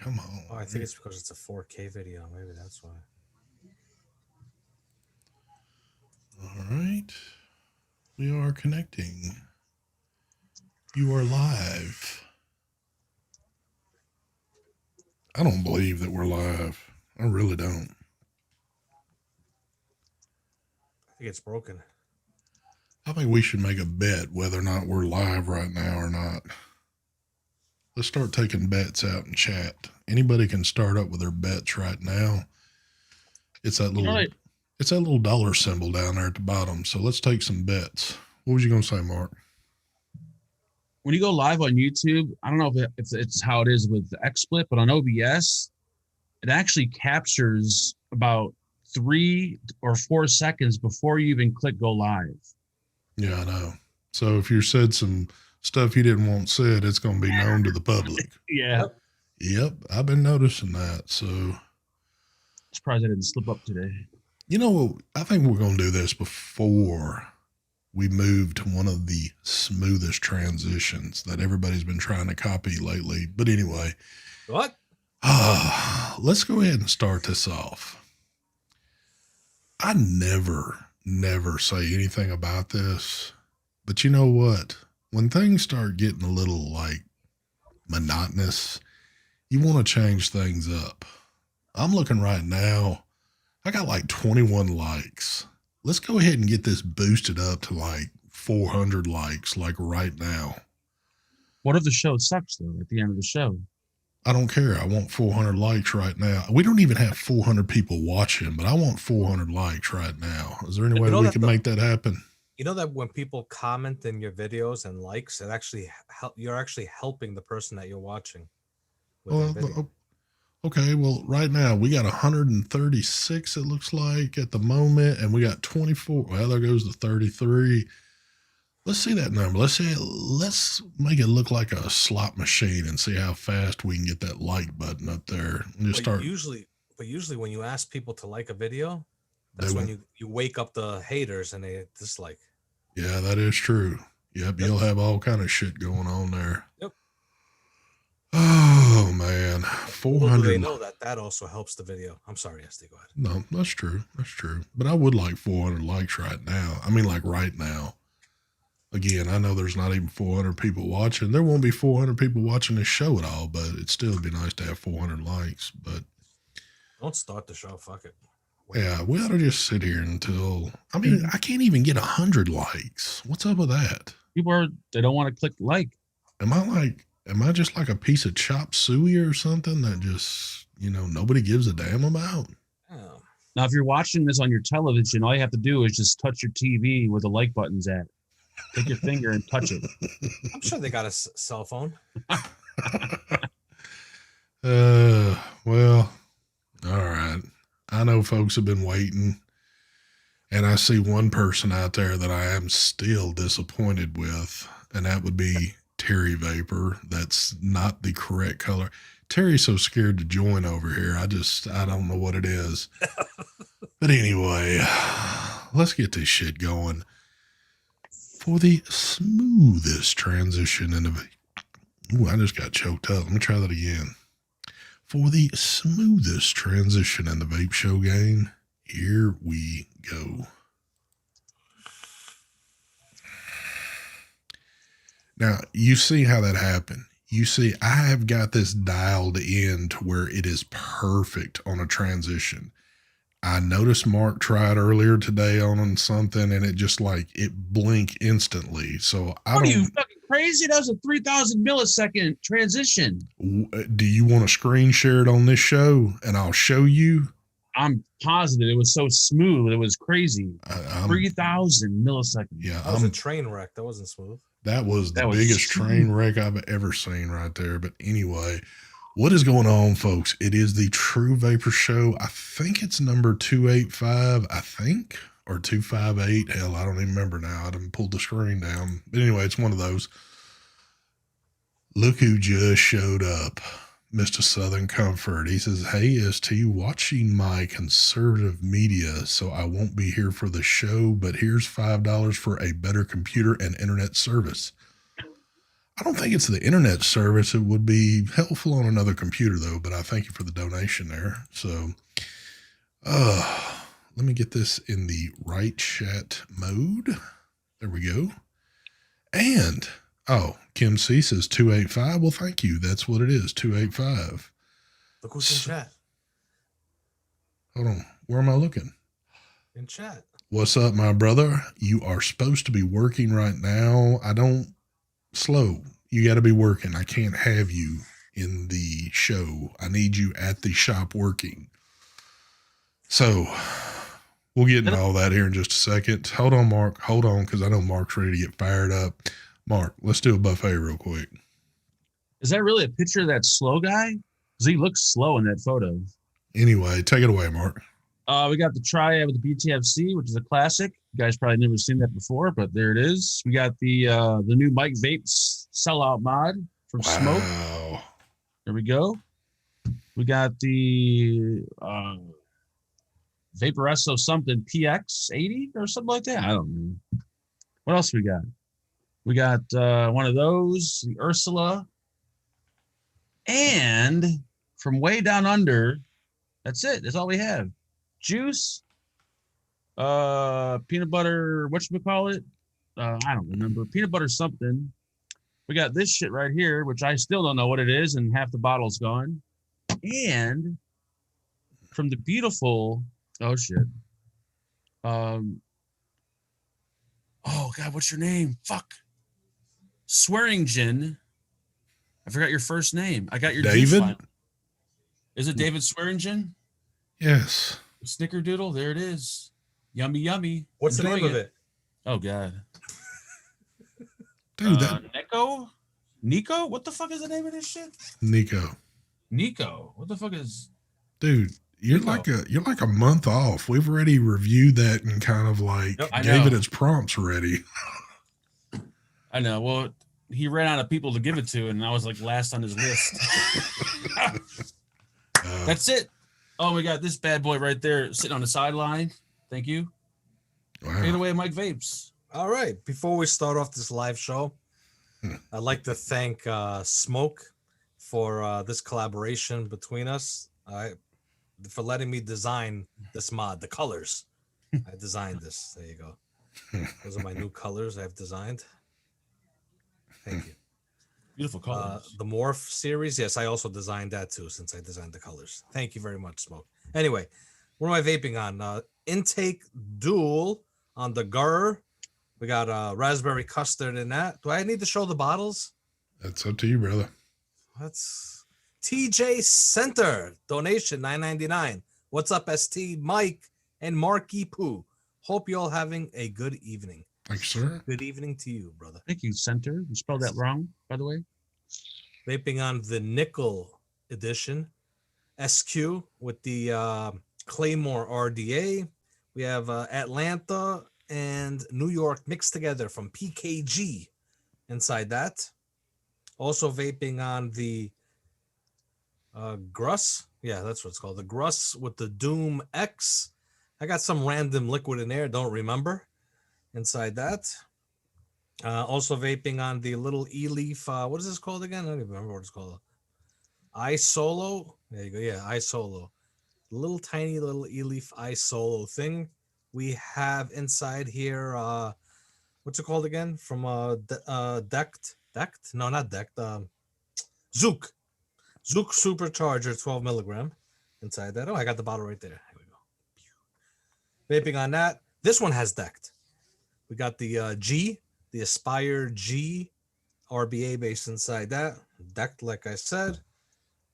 Come on. Oh, I think it's because it's a 4K video. Maybe that's why. All right. We are connecting. You are live. I don't believe that we're live. I really don't. I think it's broken. I think we should make a bet whether or not we're live right now or not. Let's start taking bets out in chat. Anybody can start up with their bets right now. It's that You know, little like, it's that little dollar symbol down there at the bottom. So let's take some bets. What was you gonna say, Mark? when you go live on YouTube, I don't know if it's how it is with the XSplit, but on OBS, it actually captures about 3 or 4 seconds before you even click go live. Yeah, I know. So if you said some stuff you didn't want said, it's gonna be known to the public. Yeah. Yep, I've been noticing that. So Surprised I didn't slip up today. you know, I think we're gonna do this before we move to one of the smoothest transitions that everybody's been trying to copy lately. But anyway, What? let's go ahead and start this off. I never say anything about this, but you know what? When things start getting a little like monotonous, you want to change things up. I'm looking right now. I got like 21 likes. Let's go ahead and get this boosted up to like 400 likes, like right now. What if the show sucks though at the end of the show? I don't care. I want 400 likes right now. We don't even have 400 people watching, but I want 400 likes right now. Is there any way we can make that happen? You know that when people comment in your videos and likes, it actually you're actually helping the person that you're watching. Well, okay, well, right now we got 136, it looks like, at the moment, and we got 24. Well, there goes the 33. Let's see that number. Let's make it look like a slot machine and see how fast we can get that like button up there. And just start. Usually when you ask people to like a video, that's when you wake up the haters and they dislike. Yeah, that is true. Yep, you'll have all kind of shit going on there. Yep. Oh man, 400. They know that also helps the video. I'm sorry, SD, go ahead. No, that's true. That's true. But I would like 400 likes right now. I mean, like right now. Again, I know there's not even 400 people watching. There won't be 400 people watching this show at all, but it'd still be nice to have 400 likes. But don't start the show. Fuck it. Yeah, we ought to just sit here until. I mean, I can't even get 100 likes. What's up with that? They don't want to click like. Am I just like a piece of chop suey or something that just, nobody gives a damn about? Oh. Now, if you're watching this on your television, all you have to do is just touch your TV where the like button's at. Take your finger and touch it. I'm sure they got a cell phone. Well, all right. I know folks have been waiting, and I see one person out there that I am still disappointed with, and that would be Terry Vapor. That's not the correct color. Terry's so scared to join over here. I don't know what it is. But anyway, let's get this shit going. For the smoothest transition in the... Ooh, I just got choked up. Let me try that again. For the smoothest transition in the vape show game, here we go. Now, you see how that happened. You see, I have got this dialed in to where it is perfect on a transition. I noticed Mark tried earlier today on something, and it just it blinked instantly. So What are you fucking crazy? That was a 3,000 millisecond transition. Do you want to screen share it on this show, and I'll show you? I'm positive it was so smooth. It was crazy. 3,000 milliseconds. Yeah, that was a train wreck. That wasn't smooth. That was the biggest train wreck I've ever seen right there. But anyway, what is going on, folks? It is the True Vapor Show. I think it's number 285, or 258. Hell, I don't even remember now. I didn't pull the screen down. But anyway, it's one of those. Look who just showed up. Mr. Southern Comfort. He says, hey, ST, watching my conservative media, so I won't be here for the show, but here's $5 for a better computer and internet service. I don't think it's the internet service. It would be helpful on another computer though, but I thank you for the donation there. So, let me get this in the right chat mode. There we go. And Kim C says 285. Well, thank you. That's what it is. 285. Look who's in chat. Hold on. Where am I looking? In chat. What's up, my brother? You are supposed to be working right now. I don't slow. You got to be working. I can't have you in the show. I need you at the shop working. So we'll get into all that here in just a second. Hold on, Mark. Hold on, because I know Mark's ready to get fired up. Mark, let's do a buffet real quick. Is that really a picture of that slow guy? Because he looks slow in that photo. Anyway, take it away, Mark. We got the Triad with the BTFC, which is a classic. You guys probably never seen that before, but there it is. We got the new Mike Vapes sellout mod from Smoke. Wow. There we go. We got the Vaporesso something PX80 or something like that. I don't know. What else we got? We got one of those, the Ursula. And from way down under, that's it. That's all we have. Juice, peanut butter, whatchamacallit? I don't remember. Peanut butter something. We got this shit right here, which I still don't know what it is, and half the bottle's gone. And from the beautiful, oh shit. Oh God, what's your name? Fuck. Swearingen. I forgot your first name. I got your David. Is it David Swearingen? Yes. Snickerdoodle. There it is. Yummy, yummy. What's the name of it? Oh God. Dude, Nico? What the fuck is the name of this shit? Nico. What the fuck is? Dude, you're Nico. like a month off. We've already reviewed that and kind of like gave it its prompts already. I know. Well, he ran out of people to give it to, and I was like last on his list. That's it. Oh, we got this bad boy right there sitting on the sideline. Thank you. Wow. Take it away, Mike Vapes. All right. Before we start off this live show, I'd like to thank Smoke for this collaboration between us. For letting me design this mod, the colors. I designed this. There you go. Those are my new colors I've designed. Thank you. Beautiful colors. The Morph series. Yes, I also designed that too, since I designed the colors. Thank you very much, Smoke. Anyway, what am I vaping on? Intake Dual on the Gurr. We got raspberry custard in that. Do I need to show the bottles? That's up to you, brother. That's TJ Center donation $9.99. What's up, ST Mike and Marky Poo? Hope you all having a good evening. Thanks, sir. Good evening to you, brother. Thank you, Center. You spelled that wrong, by the way. Vaping on the Nickel edition, SQ with the Claymore RDA. We have Atlanta and New York mixed together from PKG inside that. Also vaping on the Gruss. Yeah, that's what it's called. The Gruss with the Doom X. I got some random liquid in there. Don't remember. Inside that. Also vaping on the little E-Leaf. What is this called again? I don't even remember what it's called. iSolo. There you go. Yeah, iSolo. Little tiny little E-Leaf iSolo thing. We have inside here, what's it called again? From Decked? No, not Decked. Zook Supercharger, 12 milligram inside that. Oh, I got the bottle right there. Here we go. Vaping on that. This one has Decked. We got the G, the Aspire G RBA base inside that. Decked, like I said.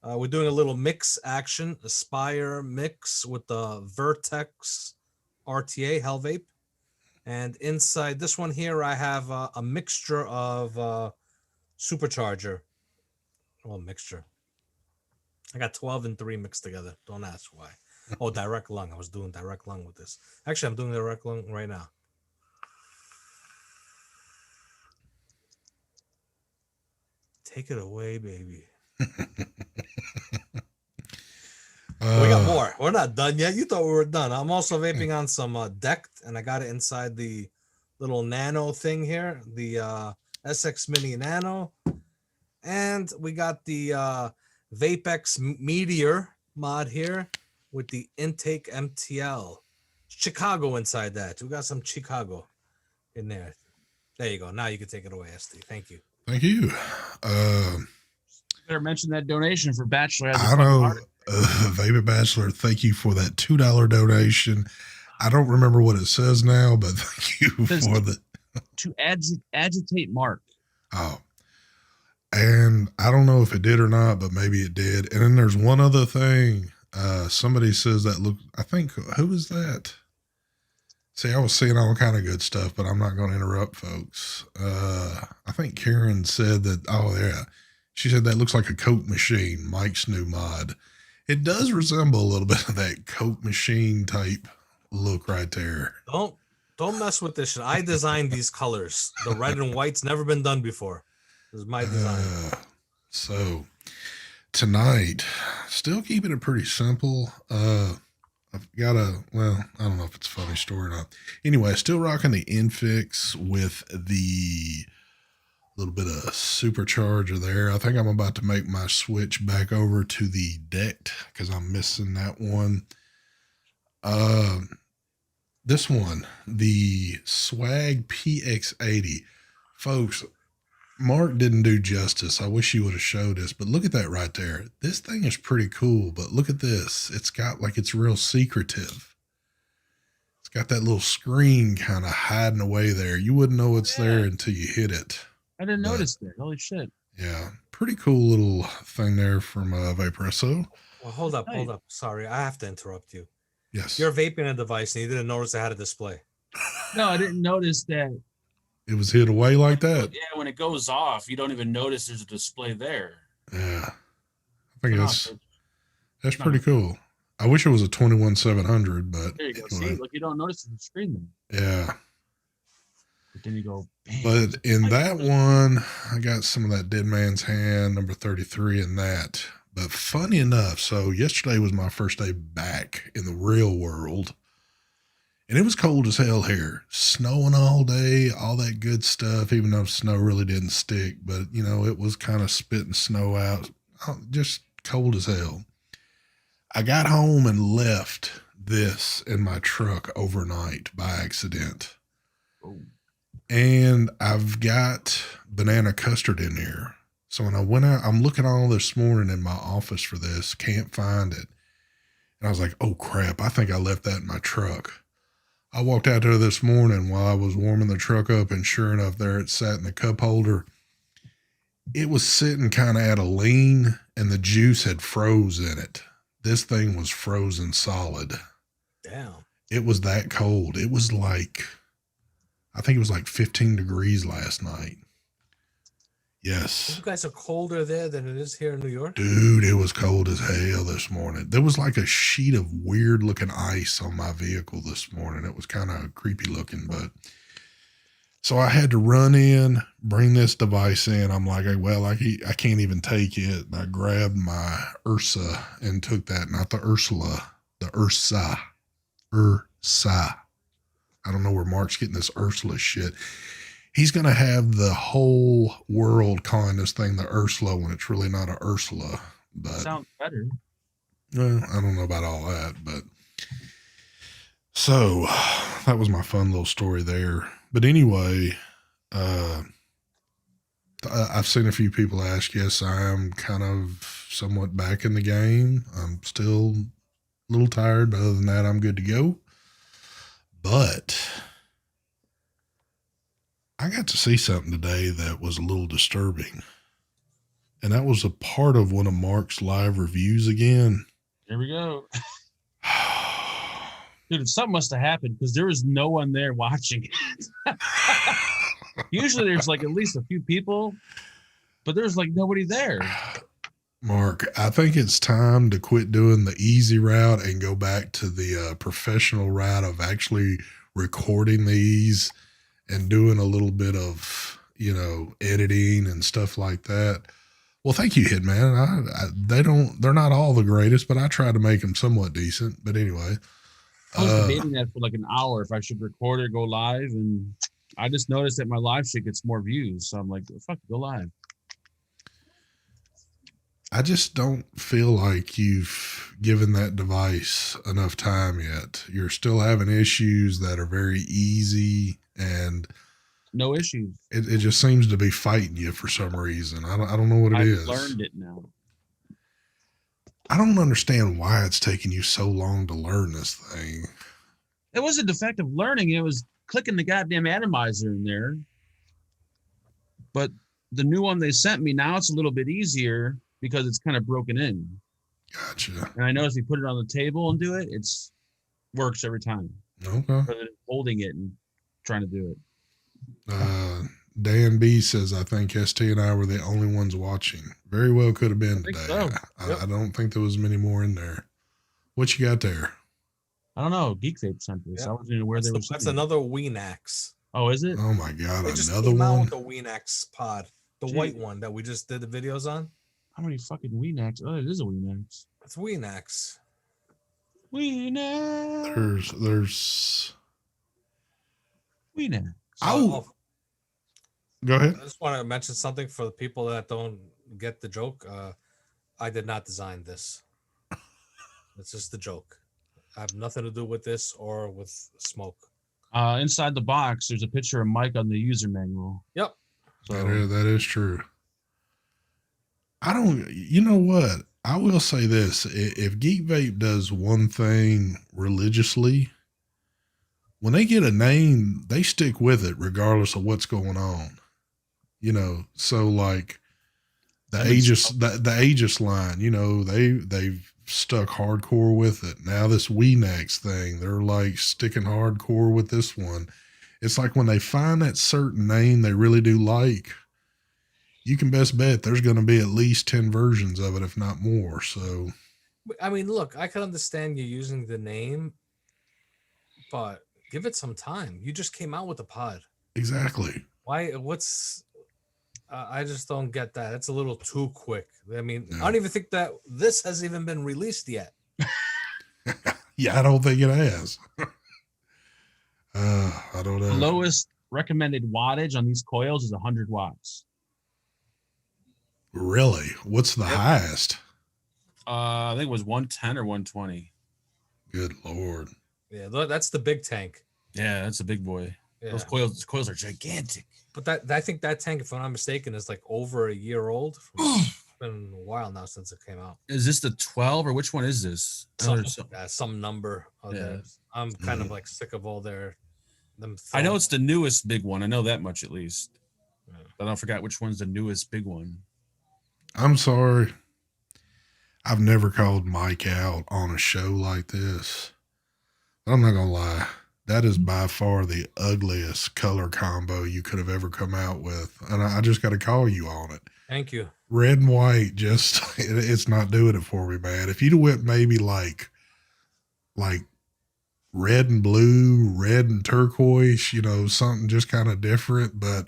We're doing a little mix action. Aspire mix with the Vertex RTA Hell Vape. And inside this one here, I have a mixture of Supercharger. Well, mixture. I got 12 and 3 mixed together. Don't ask why. Oh, direct lung. I was doing direct lung with this. Actually, I'm doing direct lung right now. Take it away, baby. We got more. We're not done yet. You thought we were done. I'm also vaping on some Decked, and I got it inside the little nano thing here, the SX Mini Nano. And we got the Vapex Meteor mod here with the intake MTL. Chicago inside that. We got some Chicago in there. There you go. Now you can take it away, SD. Thank you. Thank you. Better mention that donation for Bachelor. I know, Vapor Bachelor, thank you for that $2 donation. I don't remember what it says now, but thank you for the to agitate Mark. Oh, and I don't know if it did or not, but maybe it did. And then there's one other thing. Somebody says that look. I think who is that? See, I was seeing all kind of good stuff, but I'm not going to interrupt folks. I think Karen said that. Oh yeah, she said that looks like a Coke machine. Mike's new mod. It does resemble a little bit of that Coke machine type look right there. Don't mess with this shit. I designed these colors. The red and white's never been done before. This is my design. So tonight, still keeping it pretty simple. I've got I don't know if it's a funny story or not. Anyway, still rocking the Infix with the little bit of supercharger there. I think I'm about to make my switch back over to the decked because I'm missing that one. This one, the Swag PX80. Folks, Mark didn't do justice. I wish he would have showed us, but look at that right there. This thing is pretty cool, but look at this. It's got like, it's real secretive. It's got that little screen kind of hiding away there. You wouldn't know it's there until you hit it. I didn't notice that. Holy shit. Yeah, pretty cool little thing there from Vaporesso. Well, hold up. Sorry, I have to interrupt you. Yes. You're vaping a device and you didn't notice it had a display. No, I didn't notice that. It was hid away like that. Yeah, when it goes off, you don't even notice there's a display there. Yeah. I think that's pretty cool. I wish it was a 21700, but there you go. Anyway. See, look, you don't notice the screen then. Yeah. But then you go, bam. But in that one, I got some of that Dead Man's Hand, number 33 in that. But funny enough, so yesterday was my first day back in the real world. And it was cold as hell here. Snowing all day, all that good stuff, even though snow really didn't stick. But, you know, it was kind of spitting snow out. Just cold as hell. I got home and left this in my truck overnight by accident. Oh. And I've got banana custard in here. So when I went out, I'm looking all this morning in my office for this, can't find it. And I was like, oh crap, I think I left that in my truck. I walked out there this morning while I was warming the truck up, and sure enough, there it sat in the cup holder. It was sitting kind of at a lean, and the juice had froze in it. This thing was frozen solid. Damn. It was that cold. It was like, I think it was like 15 degrees last night. Yes. You guys are colder there than it is here in New York? Dude, it was cold as hell this morning. There was like a sheet of weird looking ice on my vehicle this morning. It was kind of creepy looking, but so I had to run in, bring this device in. I'm like, well, I can't even take it. And I grabbed my Ursa and took that, not the Ursula, the Ursa. I don't know where Mark's getting this Ursula shit. He's going to have the whole world calling this thing the Ursula when it's really not a Ursula. But sounds better. Well, I don't know about all that, but so that was my fun little story there. But anyway, I've seen a few people ask, yes, I am kind of somewhat back in the game. I'm still a little tired, but other than that, I'm good to go. But I got to see something today that was a little disturbing. And that was a part of one of Mark's live reviews again. Here we go. Dude, something must have happened because there was no one there watching it. Usually there's like at least a few people, but there's like nobody there. Mark, I think it's time to quit doing the easy route and go back to the professional route of actually recording these and doing a little bit of, you know, editing and stuff like that. Well, thank you, Hitman. They're not all the greatest, but I try to make them somewhat decent. But anyway, I was debating that for like an hour if I should record or go live, and I just noticed that my live shit gets more views. So I'm like, fuck, go live. I just don't feel like you've given that device enough time yet. You're still having issues that are very easy, and No issues. it just seems to be fighting you for some reason. I don't know what it I've is. learned it now. I don't understand why it's taking you so long to learn this thing. It wasn't defective learning. It was clicking the goddamn atomizer in there. But the new one they sent me, now it's a little bit easier because it's kind of broken in. Gotcha. And I noticed if you put it on the table and do it, it's works every time. Okay. Rather than holding it and trying to do it. Dan B says, I think ST and I were the only ones watching. Very well could have been I think today. so. I don't think there was many more in there. What you got there? I don't know. Geek Vape sent this. I wasn't even aware they were. That's another Weenax. Oh, is it? Oh my God, They just another came out one? with the Weenax pod, the Gee. white one that we just did the videos on. How many fucking Weenax? Oh, it is a Weenax. It's Weenax. Weenax. There's Weenax. Oh, go ahead. I just want to mention something for the people that don't get the joke. I did not design this. It's just a joke. I have nothing to do with this or with smoke. Inside the box, there's a picture of Mike on the user manual. Yep. So That is true. You know what? I will say this. If Geek Vape does one thing religiously, when they get a name, they stick with it regardless of what's going on. You know, so like the Aegis line, you know, they've stuck hardcore with it. Now this Weenax thing, they're like sticking hardcore with this one. It's like when they find that certain name they really do like, you can best bet there's going to be at least 10 versions of it, if not more. So, I mean, look, I can understand you using the name, but give it some time. You just came out with the pod. exactly. Why? I just don't get that. It's a little too quick. I mean, No. I don't even think that this has even been released yet. Yeah, I don't think it has. I don't know. the lowest recommended wattage on these coils is 100 watts. Really? What's the highest? I think it was 110 or 120. Good Lord. Yeah, that's the big tank. Yeah, that's a big boy. Yeah. Those coils are gigantic. But I think that tank, if I'm not mistaken, is like over a year old. It's been a while now since it came out. Is this the 12 or which one is this? Some number of theirs. I'm kind of like sick of all them. I know it's the newest big one. I know that much at least. Yeah. But I forgot which one's the newest big one. I'm sorry. I've never called Mike out on a show like this. I'm not going to lie. That is by far the ugliest color combo you could have ever come out with. And I just got to call you on it. Thank you. Red and white, just, it's not doing it for me, man. If you'd have went maybe like red and blue, red and turquoise, you know, something just kind of different, but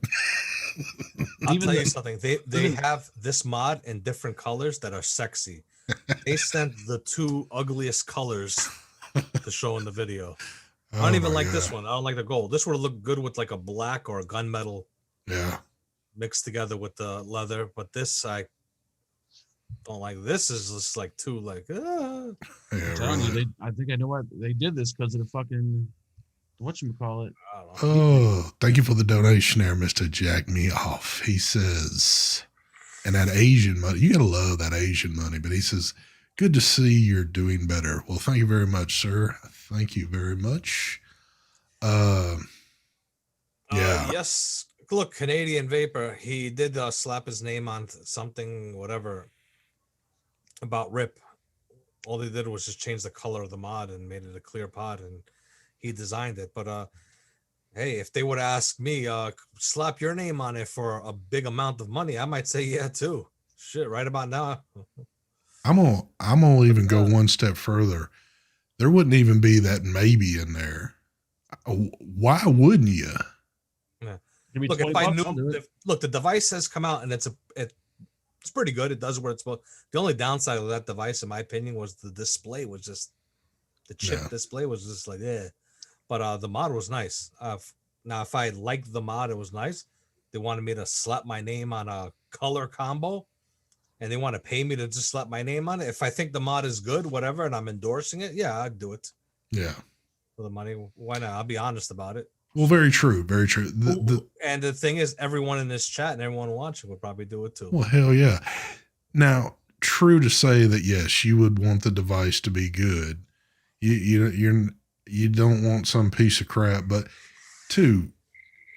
I'll tell you something. They have this mod in different colors that are sexy. They sent the two ugliest colors to show in the video. I don't even like this one. I don't like the gold. This would look good with like a black or a gunmetal. Yeah. Mixed together with the leather, but this I don't like. This is just like too like. Yeah, I'm telling really. you, I think I know why they did this because of the fucking whatchamacallit. I don't know. Oh, thank you for the donation there, Mr. Jack Me Off. He says, and that Asian money, you gotta love that Asian money, but he says, good to see you're doing better. Well, thank you very much, sir. Thank you very much. Yeah. Yes. Look, Canadian Vapor. He did slap his name on something, whatever, about Rip. All they did was just change the color of the mod and made it a clear pod, and he designed it. But hey, if they would ask me, slap your name on it for a big amount of money, I might say yeah too. Shit, right about now. I'm gonna even go one step further. There wouldn't even be that maybe in there. Why wouldn't you? Look, if I knew, look, the device has come out and it's pretty good. It does what it's supposed. The only downside of that device, in my opinion, was the display was just the chip display was just like but the mod was nice. Now, if I liked the mod, it was nice. They wanted me to slap my name on a color combo. and they want to pay me to just slap my name on it, if I think the mod is good, whatever, and I'm endorsing it, yeah, I'd do it Yeah. for the money. Why not? I'll be honest about it. Well, very true. Very true. And the thing is, everyone in this chat and everyone watching would probably do it too. Well, hell yeah. Now, true to say that yes, you would want the device to be good. You don't want some piece of crap. But two,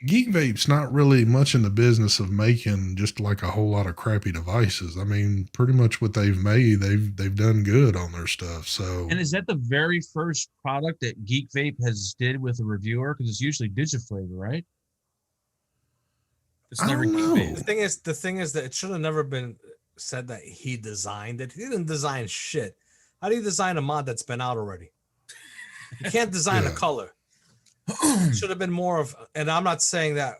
Geek Vape's not really much in the business of making just like a whole lot of crappy devices. I mean, pretty much what they've made, they've done good on their stuff. So, And is that the very first product that Geek Vape has did with a reviewer? Because it's usually Digiflavor, right? It's I never don't Geek know. Vape. The thing is that it should have never been said that he designed it. He didn't design shit. How do you design a mod that's been out already? You can't design a color. It should have been more of, and I'm not saying that,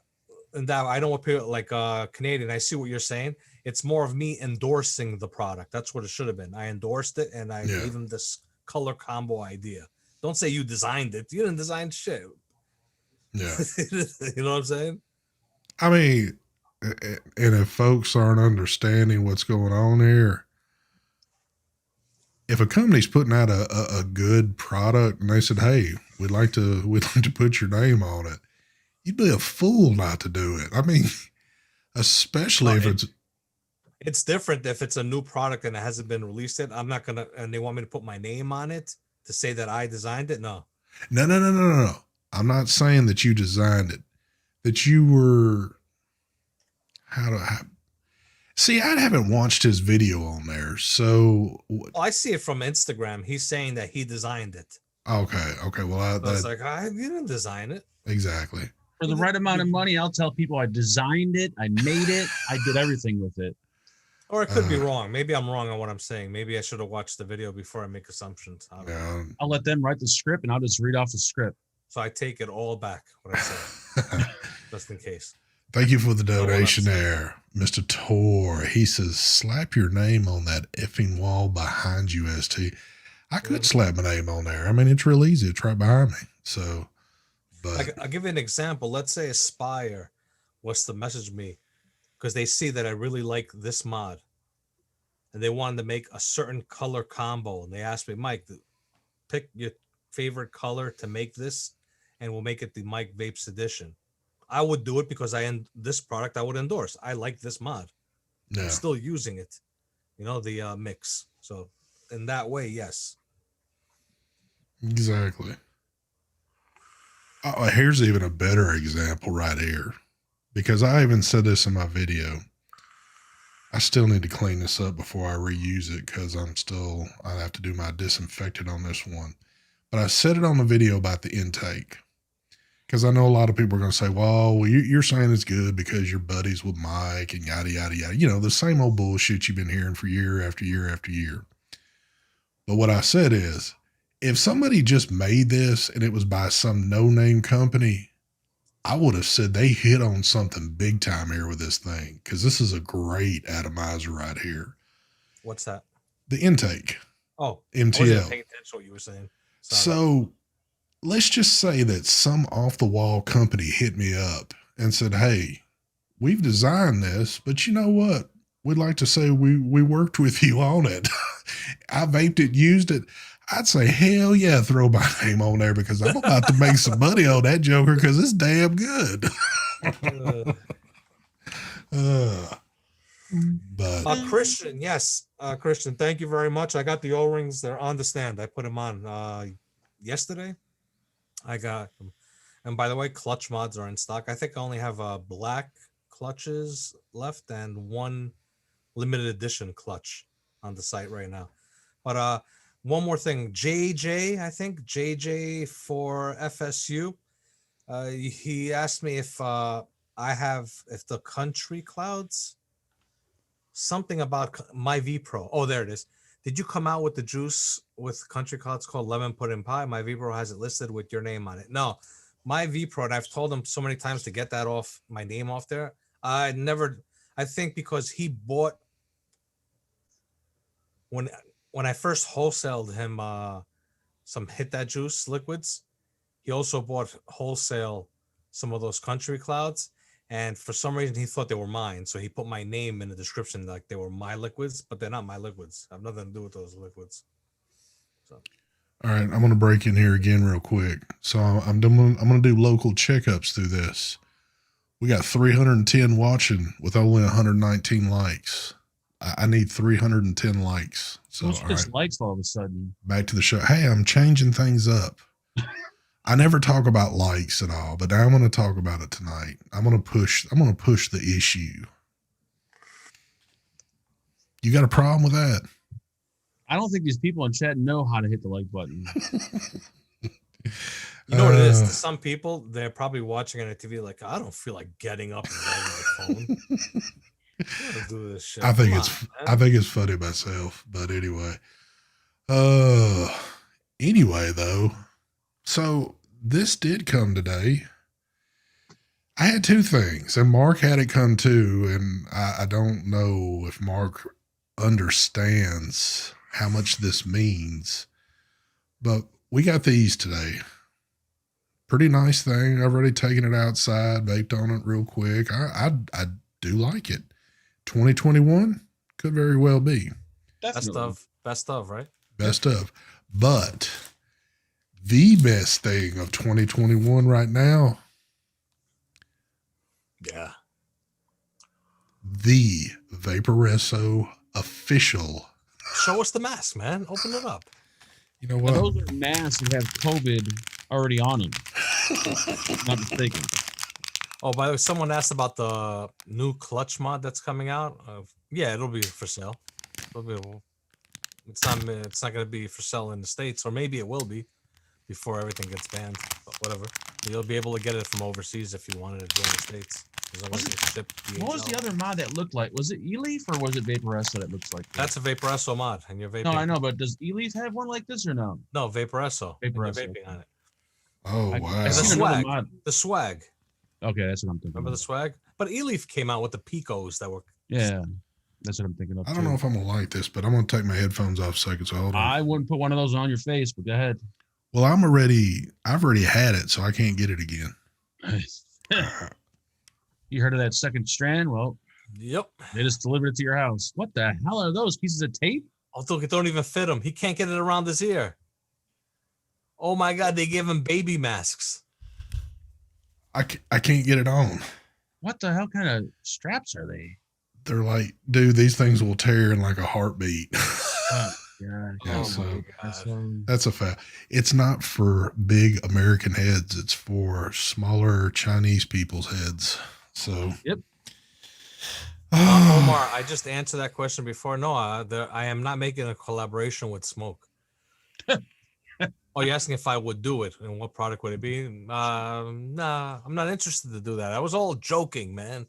and that I don't want people like Canadian. I see what you're saying. It's more of me endorsing the product. That's what it should have been. I endorsed it and I gave him this color combo idea. Don't say you designed it. You didn't design shit. Yeah. You know what I'm saying? I mean, and if folks aren't understanding what's going on here, if a company's putting out a good product and they said, "Hey, we'd like to put your name on it," you'd be a fool not to do it. I mean, especially if it's different if it's a new product and it hasn't been released yet. I'm not gonna, and they want me to put my name on it to say that I designed it. No. No. I'm not saying that you designed it. That you were see, I haven't watched his video on there, so I see it from Instagram. He's saying that he designed it. Okay. Well, So it's like, you didn't design it. Exactly. For the right amount of money, I'll tell people I designed it, I made it, I did everything with it. Or I could be wrong. Maybe I'm wrong on what I'm saying. Maybe I should have watched the video before I make assumptions. I'll let them write the script and I'll just read off the script. So I take it all back, what I said, just in case. Thank you for the donation there, Mr. Tor. He says, slap your name on that effing wall behind you, ST. I could slap my name on there. I mean, it's real easy. It's right behind me. So, but I'll give you an example. Let's say Aspire was to message me because they see that I really like this mod and they wanted to make a certain color combo. And they asked me, Mike, pick your favorite color to make this and we'll make it the Mike Vapes edition. I would do it because this product I would endorse. I like this mod. I'm still using it, the mix. So in that way, yes. Exactly. Oh, here's even a better example right here, because I even said this in my video. I still need to clean this up before I reuse it because I have to do my disinfectant on this one. But I said it on the video about the intake. Because I know a lot of people are going to say, well, you're saying it's good because you're buddies with Mike and yada, yada, yada. The same old bullshit you've been hearing for year after year after year. But what I said is, if somebody just made this and it was by some no-name company, I would have said they hit on something big time here with this thing. Because this is a great atomizer right here. What's that? The intake. Oh, MTL. I wasn't paying attention to what you were saying. Sorry. So let's just say that some off-the-wall company hit me up and said, hey, we've designed this, but you know what? We'd like to say we worked with you on it. I vaped it, used it. I'd say, hell yeah, throw my name on there because I'm about to make some money on that joker because it's damn good. But Christian, yes. Christian, thank you very much. I got the O-rings. They're on the stand. I put them on yesterday. I got them. And by the way, clutch mods are in stock. I think I only have black clutches left and one limited edition clutch on the site right now. But one more thing, JJ for FSU. He asked me if if the country clouds, something about my V Pro. Oh, there it is. Did you come out with the juice with country clouds called lemon pudding pie? My V Pro has it listed with your name on it. No, my V Pro, and I've told him so many times to get that off, my name off there. I think because he bought, when I first wholesaled him some Hit That Juice liquids, he also bought wholesale some of those country clouds. And for some reason, he thought they were mine. So he put my name in the description like they were my liquids, but they're not my liquids. I have nothing to do with those liquids. So. All right, I'm going to break in here again real quick. So I'm going to do local checkups through this. We got 310 watching with only 119 likes. I need 310 likes. So Who's all just right, likes all of a sudden? back to the show. Hey, I'm changing things up. I never talk about likes at all, but I'm going to talk about it tonight. I'm going to push the issue. You got a problem with that? I don't think these people in chat know how to hit the like button. You know what it is? To some people, they're probably watching on a TV like, I don't feel like getting up and getting my phone. I don't do this shit. I think Come on, it's funny myself, but anyway. Anyway though, so this did come today. I had two things, and Mark had it come too, and I don't know if Mark understands how much this means, but we got these today. Pretty nice thing. I've already taken it outside, vaped on it real quick. I do like it. 2021 could very well be Best of, right? best of, but the best thing of 2021 right now, Yeah. the Vaporesso official. Show us the mask, man. Open it up. You know Now, what? those are masks that have COVID already on them. Not mistaken. Oh, by the way, someone asked about the new clutch mod that's coming out. Yeah, it'll be for sale. It's not going to be for sale in the States, or maybe it will be before everything gets banned. But whatever, you'll be able to get it from overseas if you wanted it in the States. What was the other mod that looked like? Was it E-Leaf or was it Vaporesso that looks like this? That's a Vaporesso mod, and you're vaping. No, I know, but does E-Leaf have one like this or no? No, Vaporesso. And you're Vaporesso. vaping on it. Oh I wow! seen another swag. mod. The swag. Okay, that's what I'm thinking. Remember the swag? But E-Leaf came out with the Picos that were. Yeah, that's what I'm thinking of. I don't know if I'm gonna like this, but I'm gonna take my headphones off a second. So hold on. I wouldn't put one of those on your face, but go ahead. Well, I've already had it, so I can't get it again. You heard of that second strand? Well, Yep. they just delivered it to your house. What the hell are those pieces of tape? Although it don't even fit him. He can't get it around his ear. Oh my God, they gave him baby masks. I can't get it on. What the hell kind of straps are they? They're like, dude, these things will tear in like a heartbeat. Yeah. Yeah, Oh so my God. that's a fact. It's not for big American heads. It's for smaller Chinese people's heads. So, Yep. Omar, I just answered that question before. No, I am not making a collaboration with Smoke. Oh, you're asking if I would do it and what product would it be? Nah, I'm not interested to do that. I was all joking, man.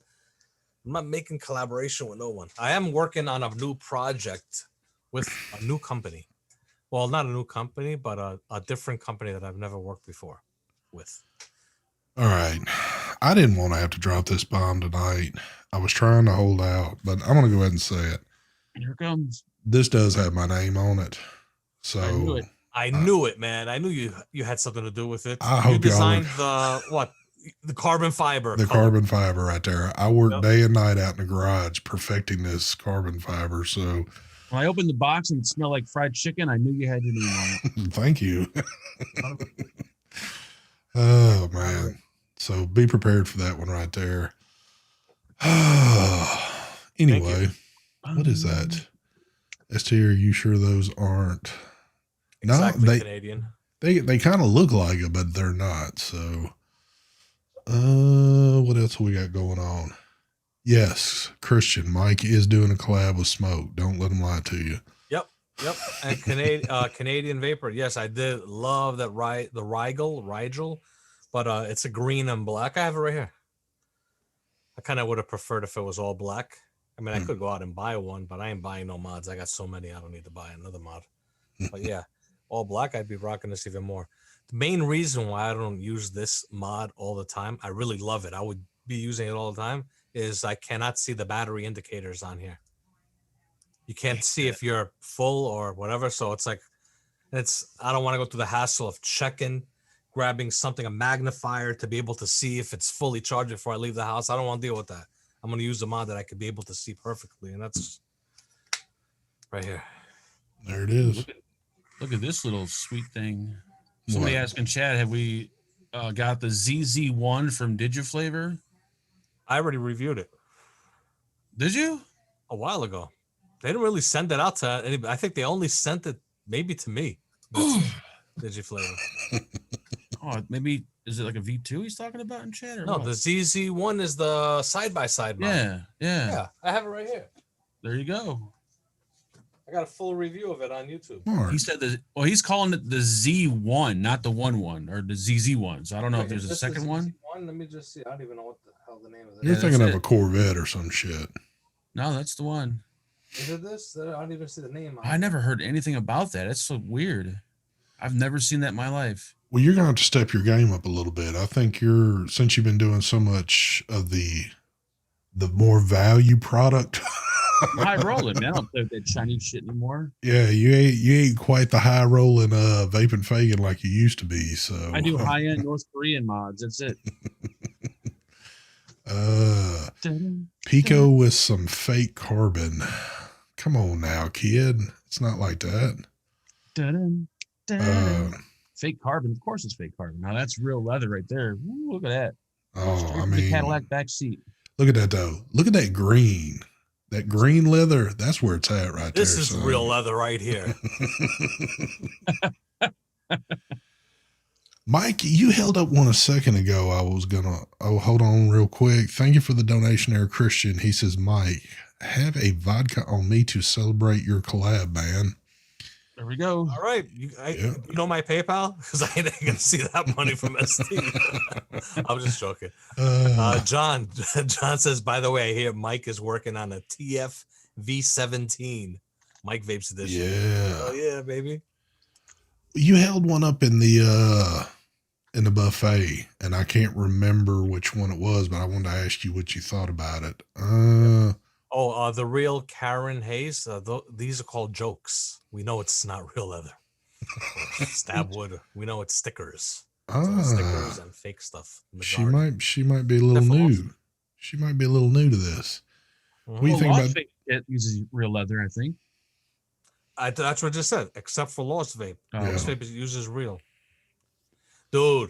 I'm not making collaboration with no one. I am working on a new project with a new company. Well, not a new company, but a different company that I've never worked before with. all right. I didn't want to have to drop this bomb tonight. I was trying to hold out, but I'm going to go ahead and say it. Here it comes. This does have my name on it. So, I knew it. I knew it, man. I knew you had something to do with it. I hope you y'all designed the carbon fiber. the color. carbon fiber right there. I work Yep. day and night out in the garage perfecting this carbon fiber. So, When I opened the box and it smelled like fried chicken, I knew you had your name on it. thank you. Oh, man. So be prepared for that one right there. Anyway, what is that? ST, are you sure those aren't? Exactly, No, Canadian. they kind of look like it, but they're not. So, what else we got going on? Yes, Christian, Mike is doing a collab with Smoke. Don't let him lie to you. Yep, and Canadian Vapor. Yes, I did love that the Rigel, but it's a green and black. I have it right here. I kind of would have preferred if it was all black. I mean, I could go out and buy one, but I ain't buying no mods. I got so many, I don't need to buy another mod. But yeah, all black, I'd be rocking this even more. The main reason why I don't use this mod all the time, I really love it. I would be using it all the time, is I cannot see the battery indicators on here. You can't see if you're full or whatever. So it's like, I don't want to go through the hassle of checking, grabbing something, a magnifier, to be able to see if it's fully charged before I leave the house. I don't want to deal with that. I'm going to use a mod that I could be able to see perfectly, and that's right here. There it is. Look at this little sweet thing. Somebody What? asked in chat, have we got the ZZ1 from Digiflavor? I already reviewed it Did you? a while ago. They didn't really send it out to anybody. I think they only sent it maybe to me. Digiflavor. Oh, maybe is it like a V2 he's talking about in chat? Or No, what? the ZZ1 is the side-by-side model. Yeah. I have it right here. There you go. I got a full review of it on YouTube. Mark, He said he's calling it the Z1, not the 1 or the ZZ1 So I don't know if there's a This second is one. ZZ1. Let me just see. I don't even know what the hell the name of it you're is. thinking that's of a it. Corvette or some shit. No, that's the one. Is it this? I don't even see the name. I never heard anything about that. It's so weird. I've never seen that in my life. Well, you're going to have to step your game up a little bit. I think since you've been doing so much of the more value product. High rolling, man. I don't play with that Chinese shit anymore. Yeah, you ain't quite the high rolling vaping Fagan like you used to be. So I do high end North Korean mods. That's it. Pico with some fake carbon. Come on now, kid. It's not like that. Fake carbon. Of course it's fake carbon. Now that's real leather right there. Woo, look at that. Oh, Straight I from the mean, Cadillac back seat. look at that though. Look at that green. That green leather. That's where it's at right This there. is son. real leather right here. Mike, you held up one a second ago. Hold on real quick. Thank you for the donation there, Christian. He says, Mike, have a vodka on me to celebrate your collab, man. There we go. All right. You know my PayPal? Because I ain't going to see that money from ST. I'm just joking. John says, by the way, here, Mike is working on a T.T.V 17 Mike Vapes edition. Yeah. Oh, yeah, baby. You held one up in the buffet, and I can't remember which one it was, but I wanted to ask you what you thought about it. The real Karen Hayes. These are called jokes. We know it's not real leather. Stab wood. We know it's stickers. Stickers and fake stuff. She might be a little new. She might be a little new to this. What do you think about it? Uses real leather, I think. That's what I just said. Except for Lost Vape. Oh. Lost Vape uses real. Dude,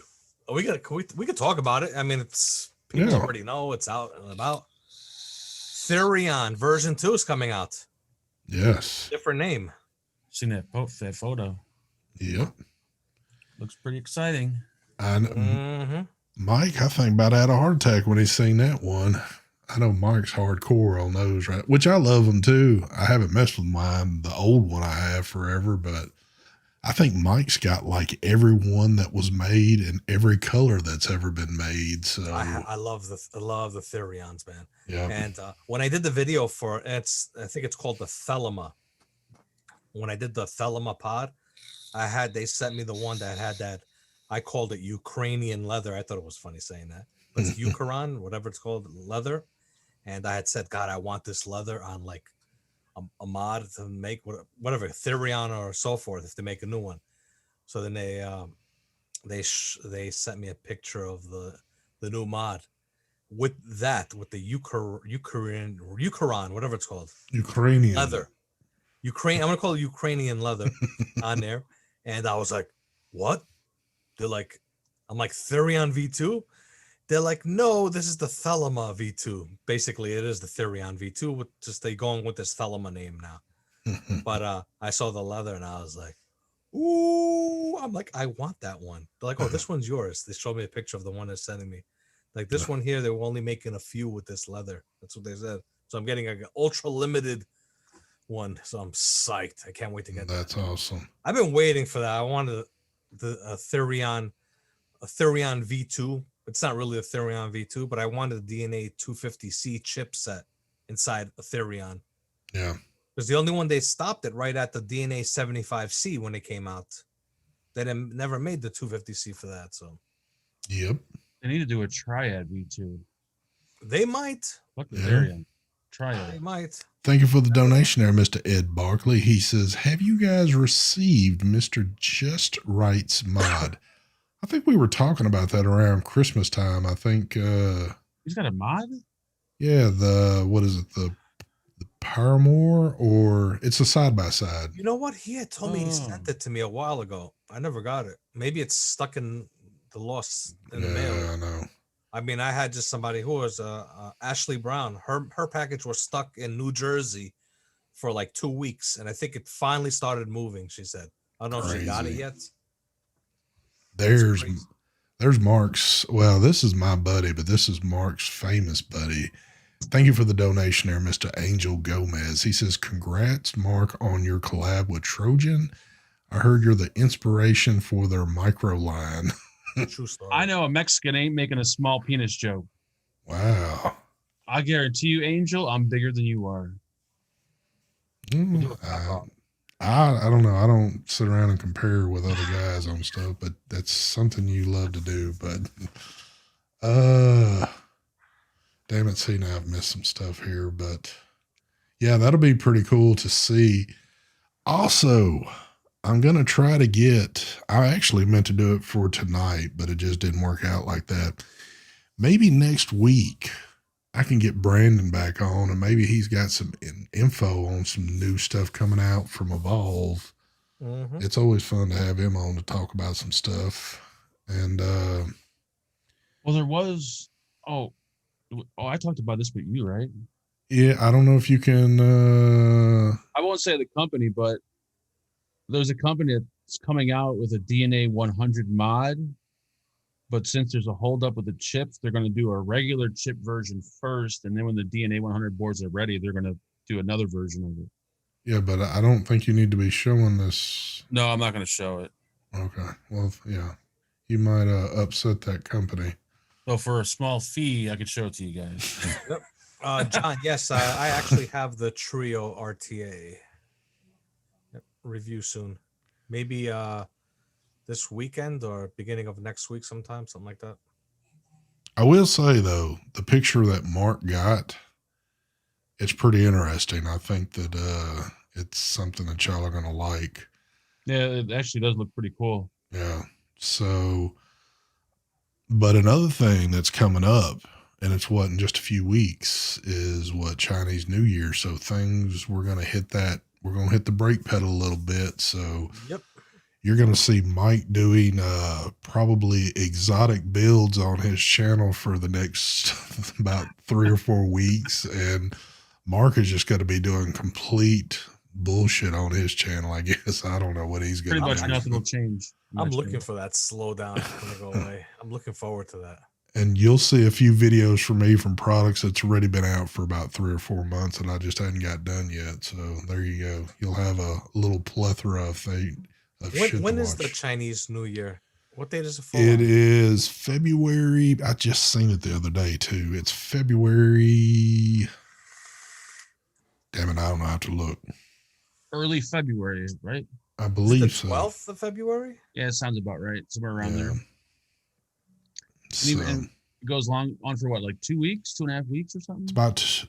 we could talk about it. I mean, it's people already know it's out and about. Therion version 2 is coming out. Yes. Different name. Seen that photo. Yep. Looks pretty exciting. Mike, I think about had a heart attack when he seen that one. I know Mike's hardcore on those, right? Which I love them too. I haven't messed with mine, the old one I have forever, but I think Mike's got like every one that was made in every color that's ever been made. So I love the Therions, man. Yeah. And when I did the video for I think it's called the Thelema. When I did the Thelema pod, they sent me the one that had that. I called it Ukrainian leather. I thought it was funny saying that, but it's Ukraine, whatever it's called, leather. And I had said, God, I want this leather on like a mod to make whatever Therion or so forth if they make a new one. So then they sent me a picture of the new mod with the Ukraine, whatever it's called, Ukrainian leather. I'm gonna call it Ukrainian leather on there. And I was like, what? They're like, I'm like, Therion V2? They're like, no, this is the Thelema V2. Basically, it is the Therion V2 with just they going with this Thelema name now. But I saw the leather and I was like, ooh, I'm like, I want that one. They're like, oh, this one's yours. They showed me a picture of the one they're sending me. Like this one here, they were only making a few with this leather. That's what they said. So I'm getting an ultra limited one. So I'm psyched. I can't wait to get that. That's awesome. I've been waiting for that. I wanted a Therion V2. It's not really a Therion V2, but I wanted a DNA 250C chipset inside a Therion. Yeah. Because the only one they stopped it right at the DNA 75C when it came out. They never made the 250C for that. So. Yep. They need to do a Triad V2. They might. Look at Therion. Triad. They might. Thank you for the donation there, Mr. Ed Barkley. He says, have you guys received Mr. Just Right's mod? I think we were talking about that around Christmas time. I think, He's got a mod? yeah, what is it? The Paramore, or it's a side by side. You know what? He had told me he Oh. sent it to me a while ago. I never got it. Maybe it's stuck in the lost in the mail. Yeah, I know. I mean, I had just somebody who was Ashley Brown. Her package was stuck in New Jersey for like 2 weeks, and I think it finally started moving. She said, "I don't know if she got it Crazy. yet." There's crazy. there's Mark's. Well, this is my buddy, but this is Mark's famous buddy. Thank you for the donation there, Mr. Angel Gomez. He says, "Congrats, Mark, on your collab with Trojan. I heard you're the inspiration for their micro line." True story. I know a Mexican ain't making a small penis joke. Wow. I guarantee you, Angel, I'm bigger than you are. I don't know. I don't sit around and compare with other guys on stuff, but that's something you love to do. But damn it, see, now I've missed some stuff here. But yeah, that'll be pretty cool to see. Also, I'm gonna try to get. I actually meant to do it for tonight, but it just didn't work out like that. Maybe next week I can get Brandon back on, and maybe he's got some info on some new stuff coming out from Evolve. Mhm. It's always fun to have him on to talk about some stuff. And Well, there was. I talked about this with you, right? yeah, I don't know if you can. I won't say the company, but there's a company that's coming out with a DNA 100 mod. But since there's a holdup with the chips, they're going to do a regular chip version first, and then when the DNA 100 boards are ready, they're going to do another version of it. Yeah, but I don't think you need to be showing this. No, I'm not going to show it. Okay. Well, yeah, you might upset that company. So for a small fee, I could show it to you guys. Yep. John, yes, I actually have the Trio RTA. Yep. Review soon. Maybe this weekend or beginning of next week sometime, something like that. I will say, though, the picture that Mark got, it's pretty interesting. I think that it's something that y'all are going to like. Yeah, it actually does look pretty cool. Yeah. So, but another thing that's coming up, and it's what, in just a few weeks, is what, Chinese New Year. So things, we're going to hit the brake pedal a little bit. So Yep. you're going to see Mike doing probably exotic builds on his channel for the next about 3 or 4 weeks. And Mark is just going to be doing complete bullshit on his channel, I guess. I don't know what he's going to do. Pretty much nothing will change. I'm looking for that slowdown to go away. I'm looking forward to that. And you'll see a few videos from me from products that's already been out for about 3 or 4 months and I just hadn't got done yet. So there you go. You'll have a little plethora of things. When is the Chinese New Year? What date is it for? It is February. I just seen it the other day too. It's February. Damn it, I don't know how to look. Early February, right? I believe so. 12th of February? Yeah, it sounds about right. Somewhere around there. So, and it goes on for what, like 2 weeks, 2.5 weeks or something? It's about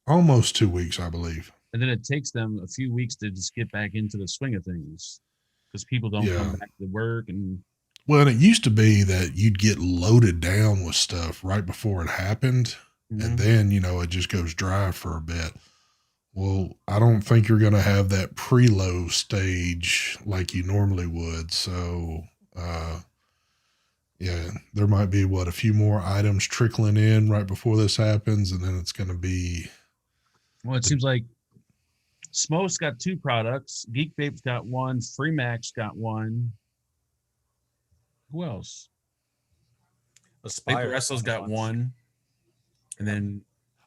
almost 2 weeks, I believe. And then it takes them a few weeks to just get back into the swing of things because people don't come back to work. Well, it used to be that you'd get loaded down with stuff right before it happened. Mm-hmm. And then, it just goes dry for a bit. Well, I don't think you're going to have that preload stage like you normally would. So, yeah, there might be a few more items trickling in right before this happens. And then it's going to be. Well, it seems like Smoke's got 2 products. Geek Vapes got 1. Freemax got 1. Who else? Aspire Wrestle's got 1. And then.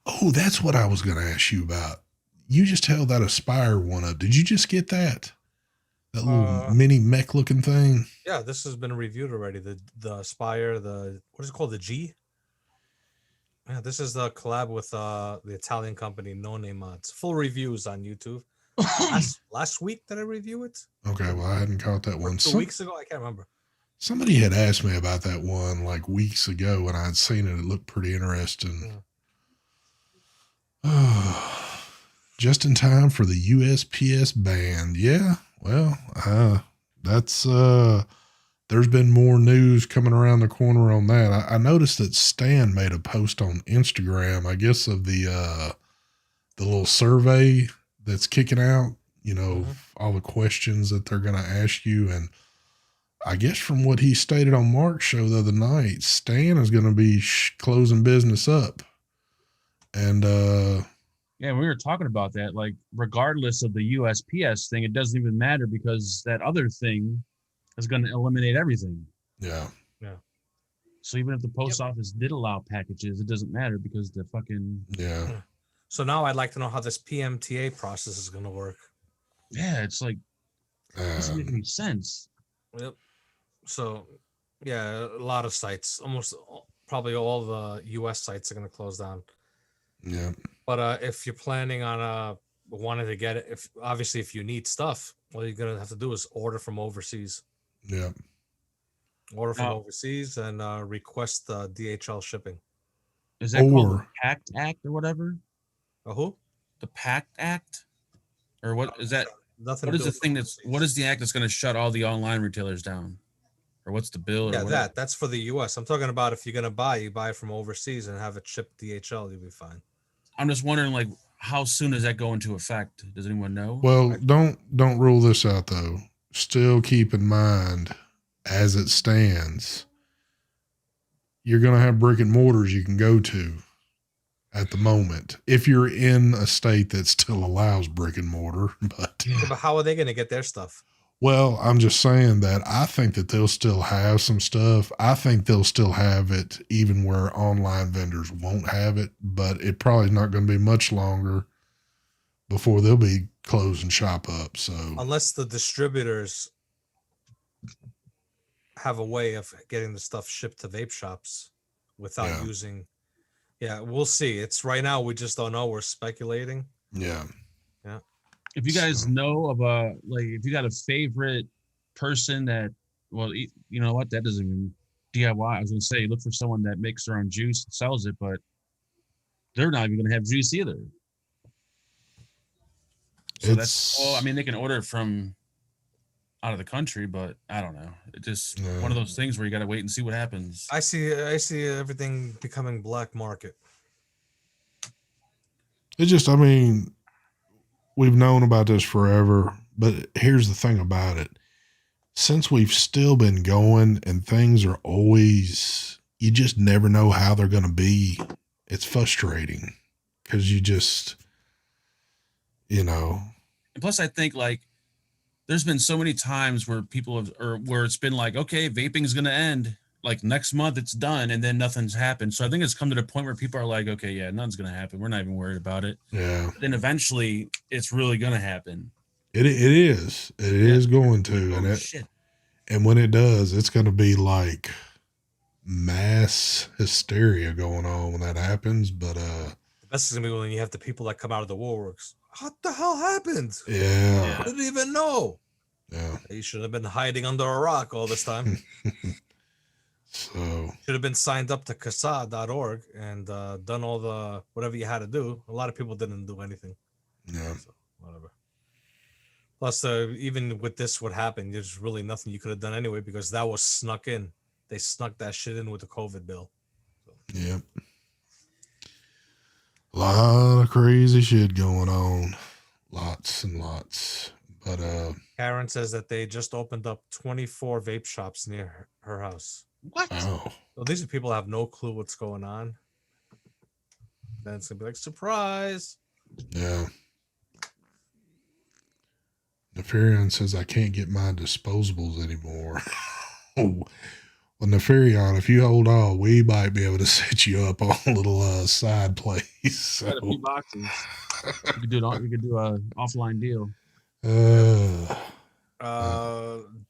Oh, that's what I was going to ask you about. You just held that Aspire one up. Did you just get that? That little mini mech looking thing? Yeah, this has been reviewed already. The Aspire, what is it called? The G? Yeah, this is the collab with the Italian company No Name Mods. Full reviews on YouTube. last week did I review it? Okay, well, I hadn't caught that one. 2 weeks ago? I can't remember. Somebody had asked me about that one like weeks ago when I had seen it. It looked pretty interesting. Yeah. Just in time for the USPS ban. Yeah, well, that's there's been more news coming around the corner on that. I noticed that Stan made a post on Instagram, I guess, of the little survey that's kicking out, all the questions that they're going to ask you. And I guess from what he stated on Mark's show the other night, Stan is going to be closing business up. And yeah, we were talking about that. Like, regardless of the USPS thing, it doesn't even matter because that other thing is going to eliminate everything. Yeah. So even if the post office did allow packages, it doesn't matter because the fucking So now I'd like to know how this PMTA process is going to work. Yeah, it's like it doesn't make any sense. Yep. So, yeah, a lot of sites, probably all the U.S. sites are going to close down. Yeah. But if you're planning on wanting to get it, if you need stuff, all you're going to have to do is order from overseas. Yeah. Order from overseas and request DHL shipping. Is that called the PACT Act or whatever? Who? The PACT Act? Or what is that? Nothing. What is the thing what is the act that's going to shut all the online retailers down? Or what's the bill? Yeah, that's for the U.S. I'm talking about if you're going to buy, you buy from overseas and have it shipped DHL, you'll be fine. I'm just wondering, like, how soon does that go into effect? Does anyone know? Well, don't rule this out, though. Still keep in mind, as it stands, you're going to have brick and mortars you can go to at the moment, if you're in a state that still allows brick and mortar. But how are they going to get their stuff? Well, I'm just saying that I think that they'll still have some stuff. I think they'll still have it even where online vendors won't have it, but it probably is not going to be much longer before they'll be closing shop up. So unless the distributors have a way of getting the stuff shipped to vape shops without using, we'll see. It's right now, we just don't know. We're speculating. Yeah. If you guys know of if you got a favorite person that, well, you know what, that doesn't even DIY. I was going to say, look for someone that makes their own juice and sells it, but they're not even going to have juice either. So they can order it from out of the country, but I don't know. It's just one of those things where you got to wait and see what happens. I see everything becoming black market. It's just, we've known about this forever, but here's the thing about it. Since we've still been going and things are always, you just never know how they're going to be. It's frustrating because you just, And plus I think there's been so many times where where it's been like, okay, vaping is going to end. Like next month it's done and then nothing's happened. So I think it's come to the point where people are like, okay, yeah, nothing's going to happen. We're not even worried about it. Yeah. But then eventually it's really going to happen. It is. It is going to. And when it does, it's going to be like mass hysteria going on when that happens. But the best is going to be when you have the people that come out of the woodworks. What the hell happened? Yeah. I didn't even know. Yeah. You should have been hiding under a rock all this time. So should have been signed up to CASA.org and done all the whatever you had to do. A lot of people didn't do anything. Yeah. So, whatever. Plus, even with this, what happened? There's really nothing you could have done anyway because that was snuck in. They snuck that shit in with the COVID bill. So. Yep. A lot of crazy shit going on. Lots and lots. But Karen says that they just opened up 24 vape shops near her house. What? Oh. So these are people who have no clue what's going on. Then it's gonna be like surprise. Yeah. Nefarion says I can't get my disposables anymore. Oh. Well, Nefarion, if you hold on, we might be able to set you up on a little side place. So. Got a few boxes. We could do an offline deal.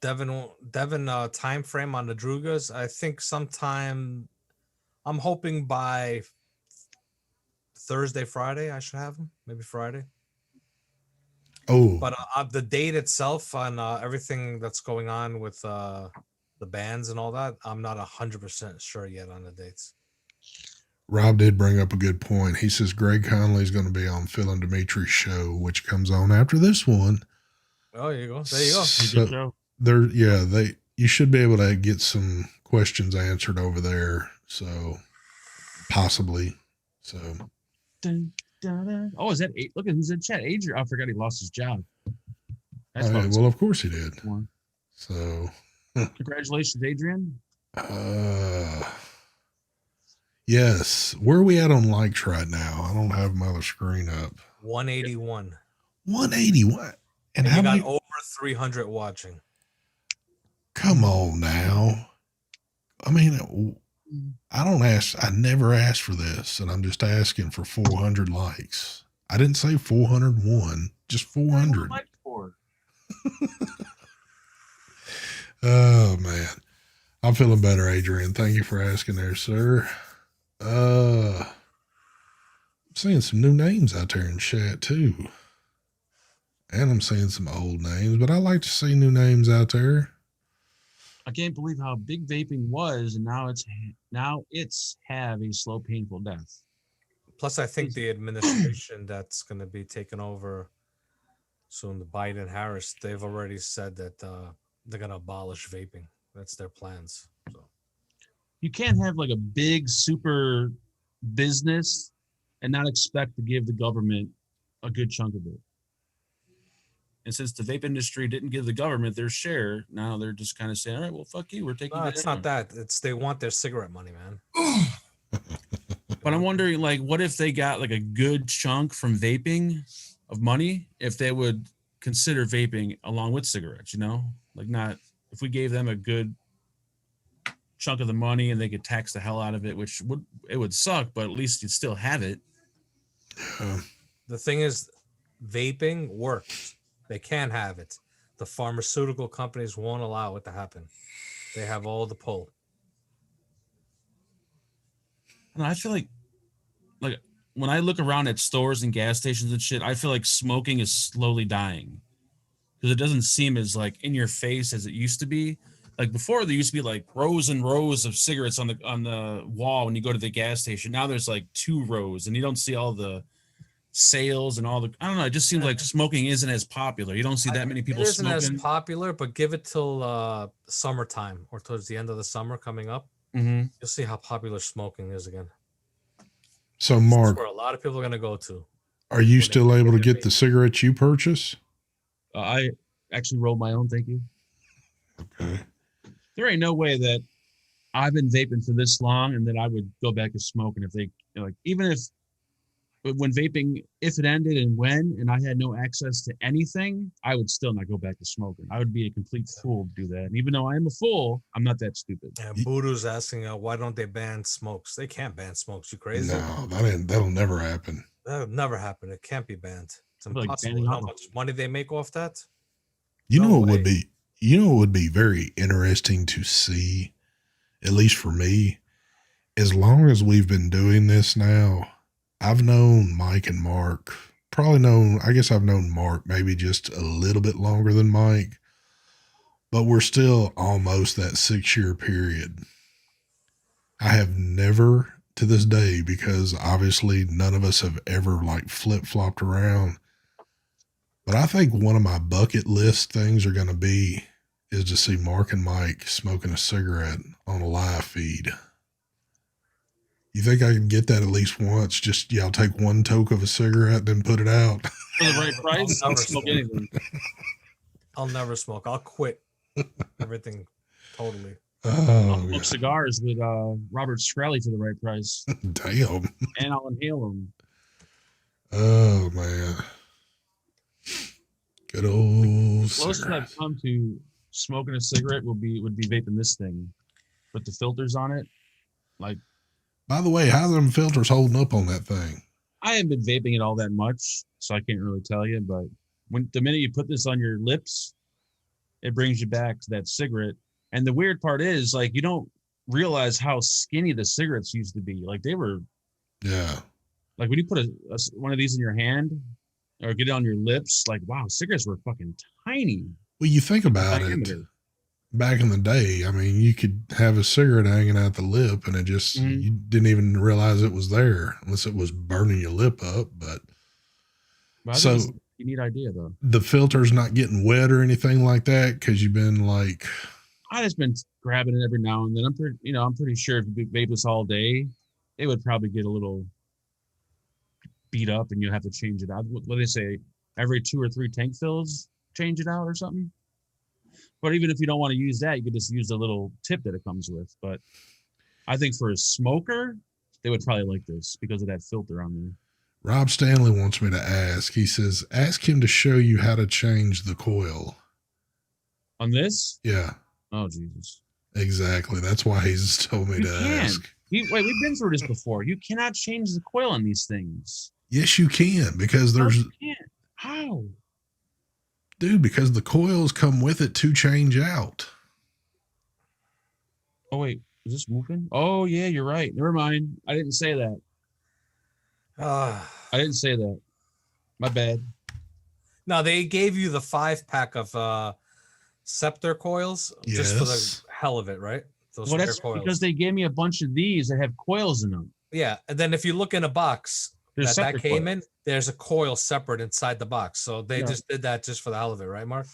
Devin, time frame on the Drugas. I think sometime. I'm hoping by Thursday, Friday. I should have them. Maybe Friday. Oh, but the date itself on everything that's going on with the bands and all that, I'm not 100% sure yet on the dates. Rob did bring up a good point. He says Greg Conley is going to be on Phil and Dimitri's show, which comes on after this one. Oh, there you go. There you go. So you should be able to get some questions answered over there. So possibly. So Dun, dun, dun. Oh, is that look at who's in chat? Adrian. I forgot he lost his job. That's oh, yeah, well, of course he did. one. So Congratulations, Adrian. Yes. Where are we at on likes right now? I don't have my other screen up. 181. 181. And you how got many? over 300 watching. Come on now. I mean, I never asked for this, and I'm just asking for 400 likes. I didn't say 401, just 400. Oh, man. I'm feeling better, Adrian. Thank you for asking there, sir. I'm seeing some new names out there in chat, too. And I'm seeing some old names, but I like to see new names out there. I can't believe how big vaping was, and now it's have a slow, painful death. Plus, I think the administration that's going to be taken over soon, the Biden-Harris, they've already said that they're going to abolish vaping. That's their plans. So you can't have like a big super business and not expect to give the government a good chunk of it. And since the vape industry didn't give the government their share, now they're just kind of saying, all right, well, fuck you. We're taking no, it's not that. It's they want their cigarette money, man. But I'm wondering, like, what if they got like a good chunk from vaping of money, if they would consider vaping along with cigarettes, you know? Like not if we gave them a good chunk of the money and they could tax the hell out of it, which would suck, but at least you'd still have it. The thing is, vaping works. They can have it. The pharmaceutical companies won't allow it to happen. They have all the pull. And I feel like when I look around at stores and gas stations and shit, I feel like smoking is slowly dying because it doesn't seem as like in your face as it used to be. Like before, there used to be like rows and rows of cigarettes on the wall when you go to the gas station. Now there's like 2 rows, and you don't see all the sales and all the. I don't know. It just seems like smoking isn't as popular. You don't see that many people smoking. It isn't as popular, but give it till summertime or towards the end of the summer coming up. Mm-hmm. You'll see how popular smoking is again. So, Mark, that's where a lot of people are going to go to. Are you still able to get the cigarettes you purchase? I actually rolled my own. Thank you. Okay. There ain't no way that I've been vaping for this long and that I would go back to smoking if they like, even if when vaping, if it ended and when, and I had no access to anything, I would still not go back to smoking. I would be a complete fool to do that. And even though I am a fool, I'm not that stupid. Yeah, Voodoo's asking, why don't they ban smokes? They can't ban smokes. You crazy? No, that'll never happen. That'll never happen. It can't be banned. It's impossible. Like how much money they make off that? You know, it would be very interesting to see, at least for me, as long as we've been doing this now. I've known Mike and Mark, I guess I've known Mark maybe just a little bit longer than Mike, but we're still almost that 6-year period. I have never to this day, because obviously none of us have ever like flip-flopped around, but I think one of my bucket list things are going to be is to see Mark and Mike smoking a cigarette on a live feed. You think I can get that at least once? Just, I'll take one toke of a cigarette, then put it out. For the right price, I'll smoke anything. I'll never smoke. I'll quit everything totally. I'll smoke cigars with Robert Screlly for the right price. Damn. And I'll inhale them. Oh, man. Good old Closest I've come to smoking a cigarette would be vaping this thing with the filters on it. Like, by the way, how are them filters holding up on that thing? I haven't been vaping it all that much, so I can't really tell you. But the minute you put this on your lips, it brings you back to that cigarette. And the weird part is, like, you don't realize how skinny the cigarettes used to be. Like, they were, like when you put one of these in your hand or get it on your lips, like, wow, cigarettes were fucking tiny. Well, you think about it. Back in the day, I mean, you could have a cigarette hanging out the lip and it just, you didn't even realize it was there unless it was burning your lip up. But so a neat idea though. The filter's not getting wet or anything like that because you've been like, I just been grabbing it every now and then. I'm pretty sure if you vape this all day, it would probably get a little beat up, and you'll have to change it out. What do they say? Every 2 or 3 tank fills, change it out or something. But even if you don't want to use that, you could just use the little tip that it comes with. But I think for a smoker, they would probably like this because of that filter on there. Rob Stanley wants me to ask. He says, ask him to show you how to change the coil. On this? Yeah. Oh, Jesus. Exactly. That's why he's told me to ask. Wait, we've been through this before. You cannot change the coil on these things. Yes, you can, because there's... No, you can't. How? Dude, because the coils come with it to change out. Oh, wait. Is this moving? Oh, yeah, you're right. Never mind. I didn't say that. I didn't say that. My bad. No, they gave you the 5-pack of Scepter coils just for the hell of it, right? Well, that's coils. because they gave me a bunch of these that have coils in them. Yeah, and then if you look in a box that came in, there's a coil separate inside the box. So they just did that just for the hell of it, right, Mark?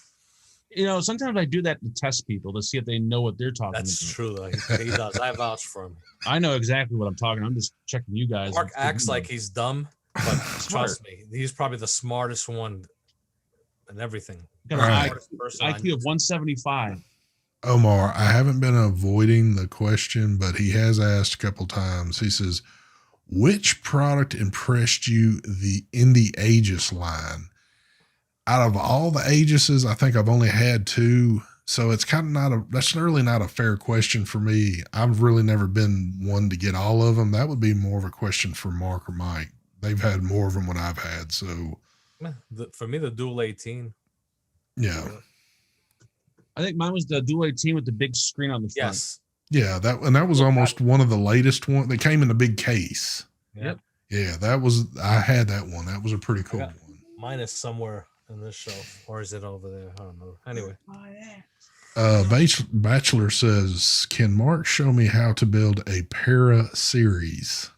Sometimes I do that to test people to see if they know what they're talking about. That's true, though. He does. I vouch for him. I know exactly what I'm talking. I'm just checking you guys. Mark acts like he's dumb, but trust me, he's probably the smartest one and everything. Got an IQ of 175. Omar, I haven't been avoiding the question, but he has asked a couple times. He says, which product impressed you in the Aegis line? Out of all the Aegises, I think I've only had 2. So it's kind of that's really not a fair question for me. I've really never been one to get all of them. That would be more of a question for Mark or Mike. They've had more of them than I've had. So for me, the Dual 18. Yeah. I think mine was the Dual 18 with the big screen on the front. Yes. Yeah, that was almost one of the latest ones. They came in a big case. Yep. Yeah, I had that one. That was a pretty cool one. Mine is somewhere in this shelf, or is it over there? I don't know. Anyway. Bachelor says, can Mark show me how to build a para series?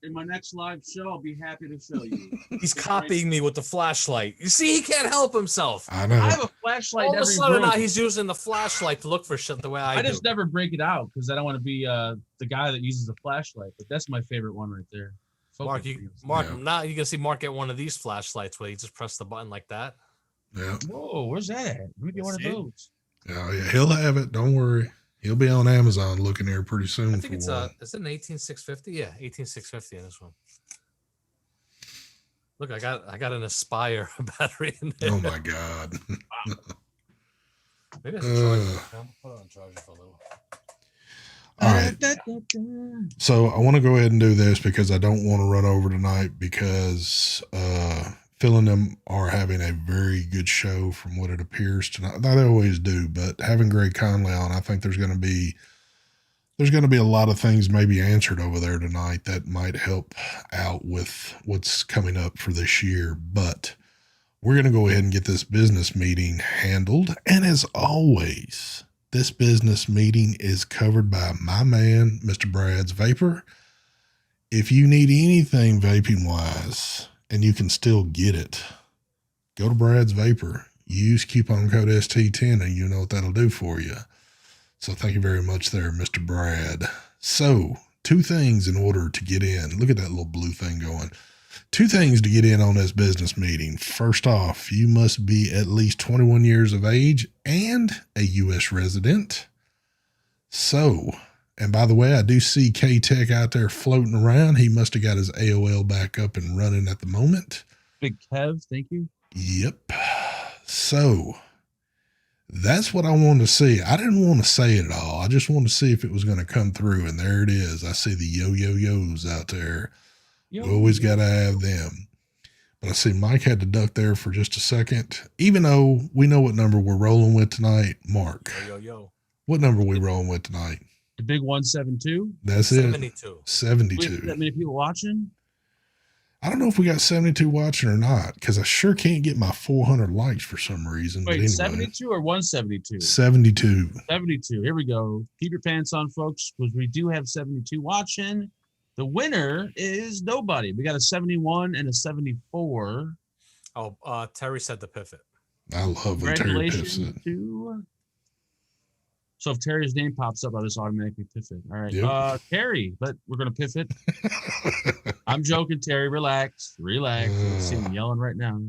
In my next live show, I'll be happy to show you. He's copying me with the flashlight. You see, he can't help himself. I know. I have a flashlight. All of a sudden now he's using the flashlight to look for shit the way I do. just never break it out because I don't want to be the guy that uses a flashlight. But that's my favorite one right there. Now you can see Mark get one of these flashlights where you just press the button like that. Yeah. Whoa, where's that at? Let me get one of those. Oh, yeah, he'll have it. Don't worry. He'll be on Amazon looking there pretty soon. I think is it an 18650? Yeah, 18650 in this one. Look, I got an Aspire battery in there. Oh my God. Maybe I should charge it. Put it on charger for a little. All right. So I want to go ahead and do this because I don't want to run over tonight because Phil and them are having a very good show from what it appears tonight. They always do, but having Greg Conley on, I think there's going to be a lot of things maybe answered over there tonight that might help out with what's coming up for this year. But we're going to go ahead and get this business meeting handled. And as always, this business meeting is covered by my man, Mr. Brad's Vapor. If you need anything vaping wise, and you can still get it, go to Brad's Vapor. Use coupon code ST10 and you know what that'll do for you. So thank you very much there, Mr. Brad. So 2 things in order to get in. Look at that little blue thing going. 2 things to get in on this business meeting. First off, you must be at least 21 years of age and a U.S. resident. So, and by the way, I do see K-Tech out there floating around. He must have got his AOL back up and running at the moment. Big Kev, thank you. Yep. So that's what I wanted to see. I didn't want to say it at all. I just wanted to see if it was going to come through. And there it is. I see the yo-yo-yos out there. We always got to have them. But I see Mike had to duck there for just a second. Even though we know what number we're rolling with tonight, Mark. Yo. What number are we rolling with tonight? The big 172. That's 72. it. 72. That many people watching? I don't know if we got 72 watching or not, because I sure can't get my 400 likes for some reason. Wait, but anyway, 72 or 172? 72. 72. Here we go. Keep your pants on, folks, because we do have 72 watching. The winner is nobody. We got a 71 and a 74. Oh, Terry said the pivot. I love when Terry piffs it. To So if Terry's name pops up, I'll just automatically piff it. All right. Yep. Terry, but we're gonna piff it. I'm joking, Terry. Relax. Relax. I see him yelling right now.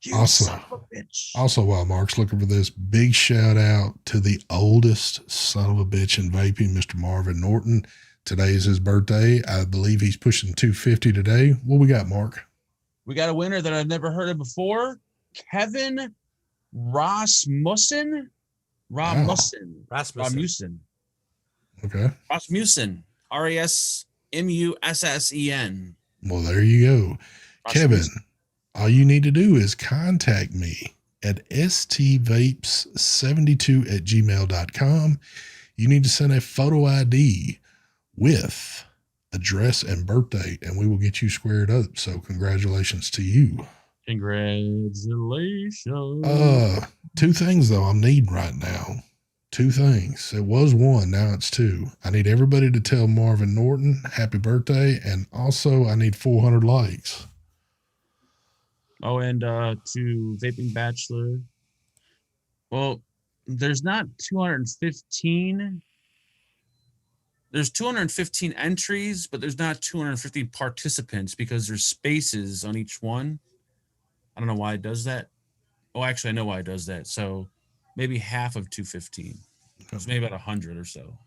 You Awesome. son of a bitch. Also, while Mark's looking for this, big shout out to the oldest son of a bitch in vaping, Mr. Marvin Norton. Today is his birthday. I believe he's pushing 250 today. What we got, Mark? We got a winner that I've never heard of before. Kevin Rasmussen. Rasmussen. Okay. Rasmussen. RASMUSSEN. Well, there you go. Kevin, all you need to do is contact me at stvapes72@gmail.com. You need to send a photo ID with address and birthday, and we will get you squared up. So congratulations to you. Congratulations. Two things though I'm needing right now. Two things. It was one, now it's two. I need everybody to tell Marvin Norton happy birthday, and also I need 400 likes. Oh, and to Vaping Bachelor. Well, there's not 215. There's 215 entries, but there's not 215 participants because there's spaces on each one. I don't know why it does that. Oh, actually, I know why it does that. So maybe half of 215. So maybe about 100 or so.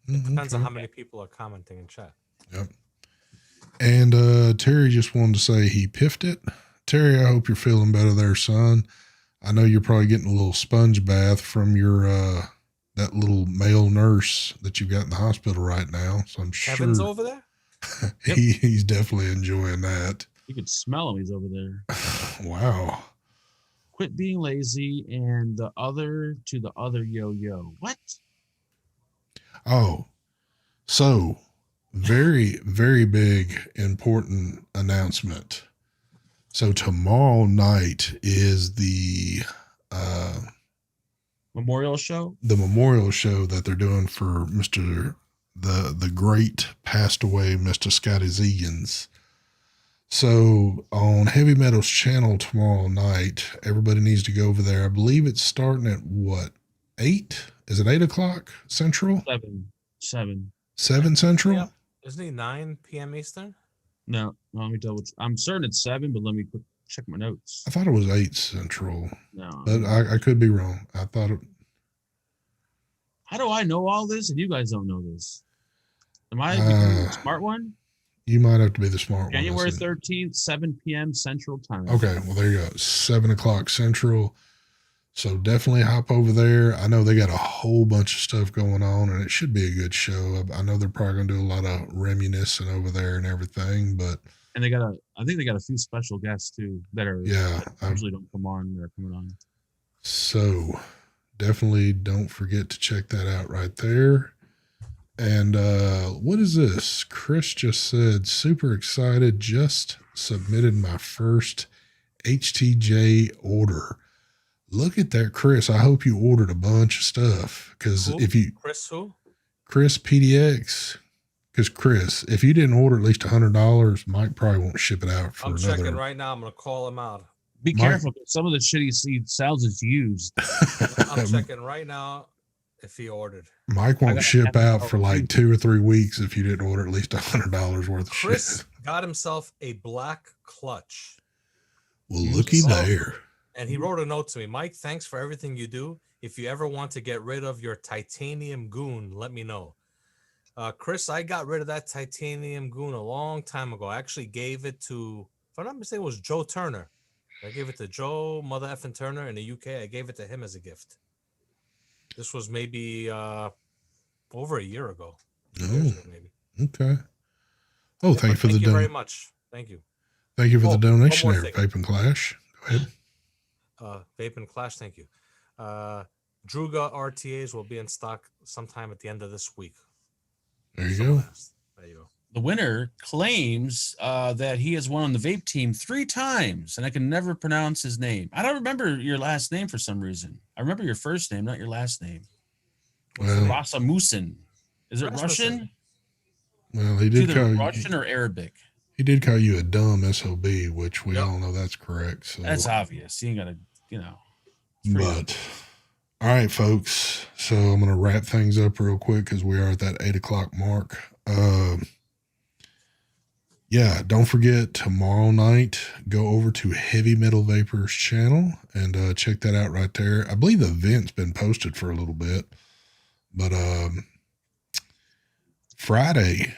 It depends on how many people are commenting in chat. Yep. And Terry just wanted to say he piffed it. Terry, I hope you're feeling better there, son. I know you're probably getting a little sponge bath from your that little male nurse that you've got in the hospital right now. So I'm Kevin's sure over there? he's definitely enjoying that. You could smell him. He's over there. Wow. Quit being lazy and the other to the other yo-yo. What? Oh, so very, very big, important announcement. So tomorrow night is the Memorial show? The memorial show that they're doing for the great passed away Mr. Scotty Zegans. So on Heavy Metal's channel tomorrow night, everybody needs to go over there. I believe it's starting at what, 8? Is it 8 o'clock Central? 7 Central? Yeah. Isn't he 9 p.m. Eastern? No, let me double. I'm certain it's 7, but let me check my notes. I thought it was 8 Central. No, but I could be wrong. I thought it. How do I know all this and you guys don't know this? Am I the smart one? You might have to be the smart one. January 13th, 7 p.m. Central Time. Okay, well, there you go. 7 o'clock Central. So definitely hop over there. I know they got a whole bunch of stuff going on, and it should be a good show. I know they're probably going to do a lot of reminiscing over there and everything, but. And I think they got a few special guests too that usually don't come on. They're coming on. So definitely don't forget to check that out right there. And what is this? Chris just said, super excited. Just submitted my first HTJ order. Look at that, Chris. I hope you ordered a bunch of stuff. Because if you. Chris who? Chris PDX. Because Chris, if you didn't order at least $100, Mike probably won't ship it out for another. I'm checking right now. I'm going to call him out. Be careful. Some of the shit he sells is used. I'm checking right now. If he ordered, Mike won't ship out for like 2 or 3 weeks if you didn't order at least $100 worth of Chris shit. got himself a black clutch. Well, looky there. And he wrote a note to me. Mike, thanks for everything you do. If you ever want to get rid of your titanium goon, let me know. Chris, I got rid of that titanium goon a long time ago. I actually gave it to, if I'm not mistaken, it was Joe Turner. I gave it to Joe, Mother effing Turner in the UK. I gave it to him as a gift. This was maybe over a year ago. Maybe. Okay. Oh, thank you for thank you very much. Thank you. Thank you for the donation there, Vape and Clash. Go ahead. Vape and Clash, thank you. Druga RTAs will be in stock sometime at the end of this week. There you go. There you go. The winner claims that he has won on the vape team 3 times, and I can never pronounce his name. I don't remember your last name for some reason. I remember your first name, not your last name. Well, Rasmussen. Is it Russian? Well, he did call Russian or Arabic. He did call you a dumb SOB, which we all know that's correct. So that's obvious. You ain't got to, But All right, folks. So I'm going to wrap things up real quick because we are at that 8 o'clock mark. Yeah, don't forget tomorrow night, go over to Heavy Metal Vapors channel and check that out right there. I believe the event's been posted for a little bit, but Friday,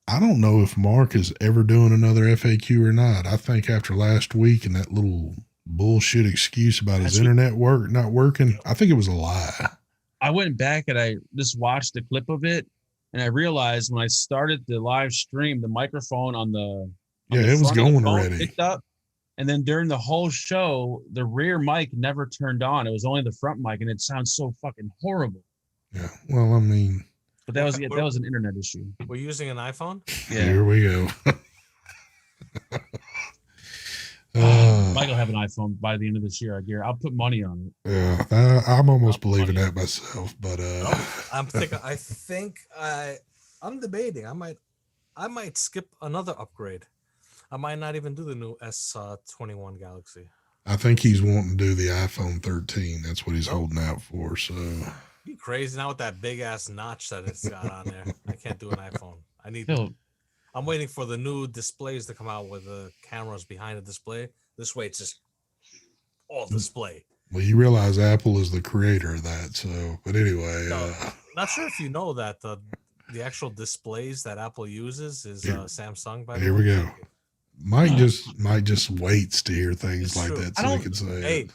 I don't know if Mark is ever doing another FAQ or not. I think after last week and that little bullshit excuse about his internet not working, I think it was a lie. I went back and I just watched a clip of it, and I realized when I started the live stream, the microphone on the it was front of the going phone already. picked up, and then during the whole show, the rear mic never turned on. It was only the front mic, and it sounds so fucking horrible. Yeah, well, I mean, but that was an internet issue. We're using an iPhone. Yeah. Here we go. Mike will have an iPhone by the end of this year. I guarantee. I'll put money on it. Yeah, I'm almost believing that myself. But I'm debating. I might skip another upgrade. I might not even do the new S21 Galaxy. I think he's wanting to do the iPhone 13. That's what he's holding out for. So be crazy now with that big ass notch that it's got on there. I can't do an iPhone. I'm waiting for the new displays to come out with the cameras behind the display. This way, it's just all display. Well, you realize Apple is the creator of that. So, but anyway, not sure if you know that the actual displays that Apple uses is Samsung. By the way, here we go. Mike just waits to hear things like that so he can say. Hey,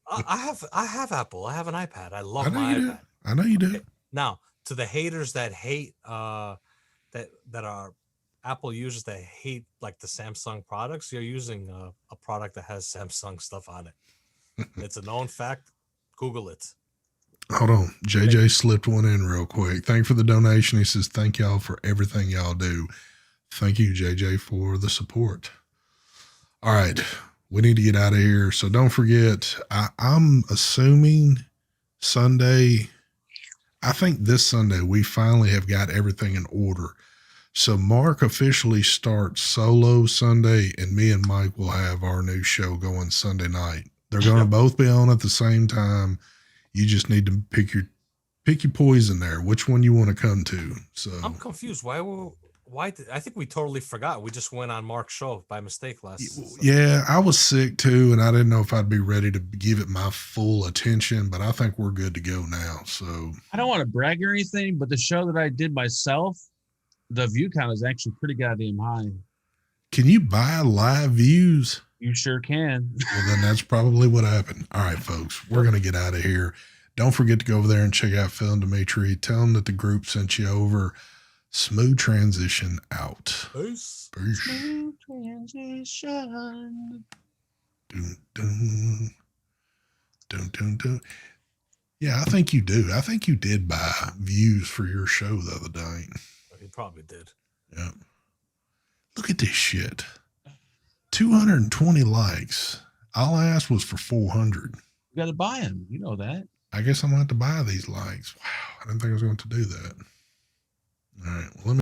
I have Apple. I have an iPad. I love my iPad. I know you do. Now, to the haters that hate that are Apple users that hate like the Samsung products, you're using a product that has Samsung stuff on it. It's a known fact. Google it. Hold on. JJ slipped one in real quick. Thank you for the donation. He says, thank y'all for everything y'all do. Thank you, JJ, for the support. All right. We need to get out of here. So don't forget, I'm assuming Sunday, I think this Sunday, we finally have got everything in order. So Mark officially starts solo Sunday, and me and Mike will have our new show going Sunday night. They're going to both be on at the same time. You just need to pick your poison there, which one you want to come to. So I'm confused. Why I think we totally forgot. We just went on Mark's show by mistake last. Yeah, I was sick too, and I didn't know if I'd be ready to give it my full attention, but I think we're good to go now. So I don't want to brag or anything, but the show that I did myself, the view count is actually pretty goddamn high. Can you buy live views? You sure can. Well, then that's probably what happened. All right, folks, we're going to get out of here. Don't forget to go over there and check out Phil and Dimitri. Tell them that the group sent you over. Smooth transition out. Peace. Smooth transition. Dun, dun. Dun, dun, dun. Yeah, I think you do. I think you did buy views for your show the other day. He probably did. Yeah. Look at this shit. 220 likes. All I asked was for 400. You got to buy them. You know that. I guess I'm going to have to buy these likes. Wow. I didn't think I was going to do that. All right. Well, let me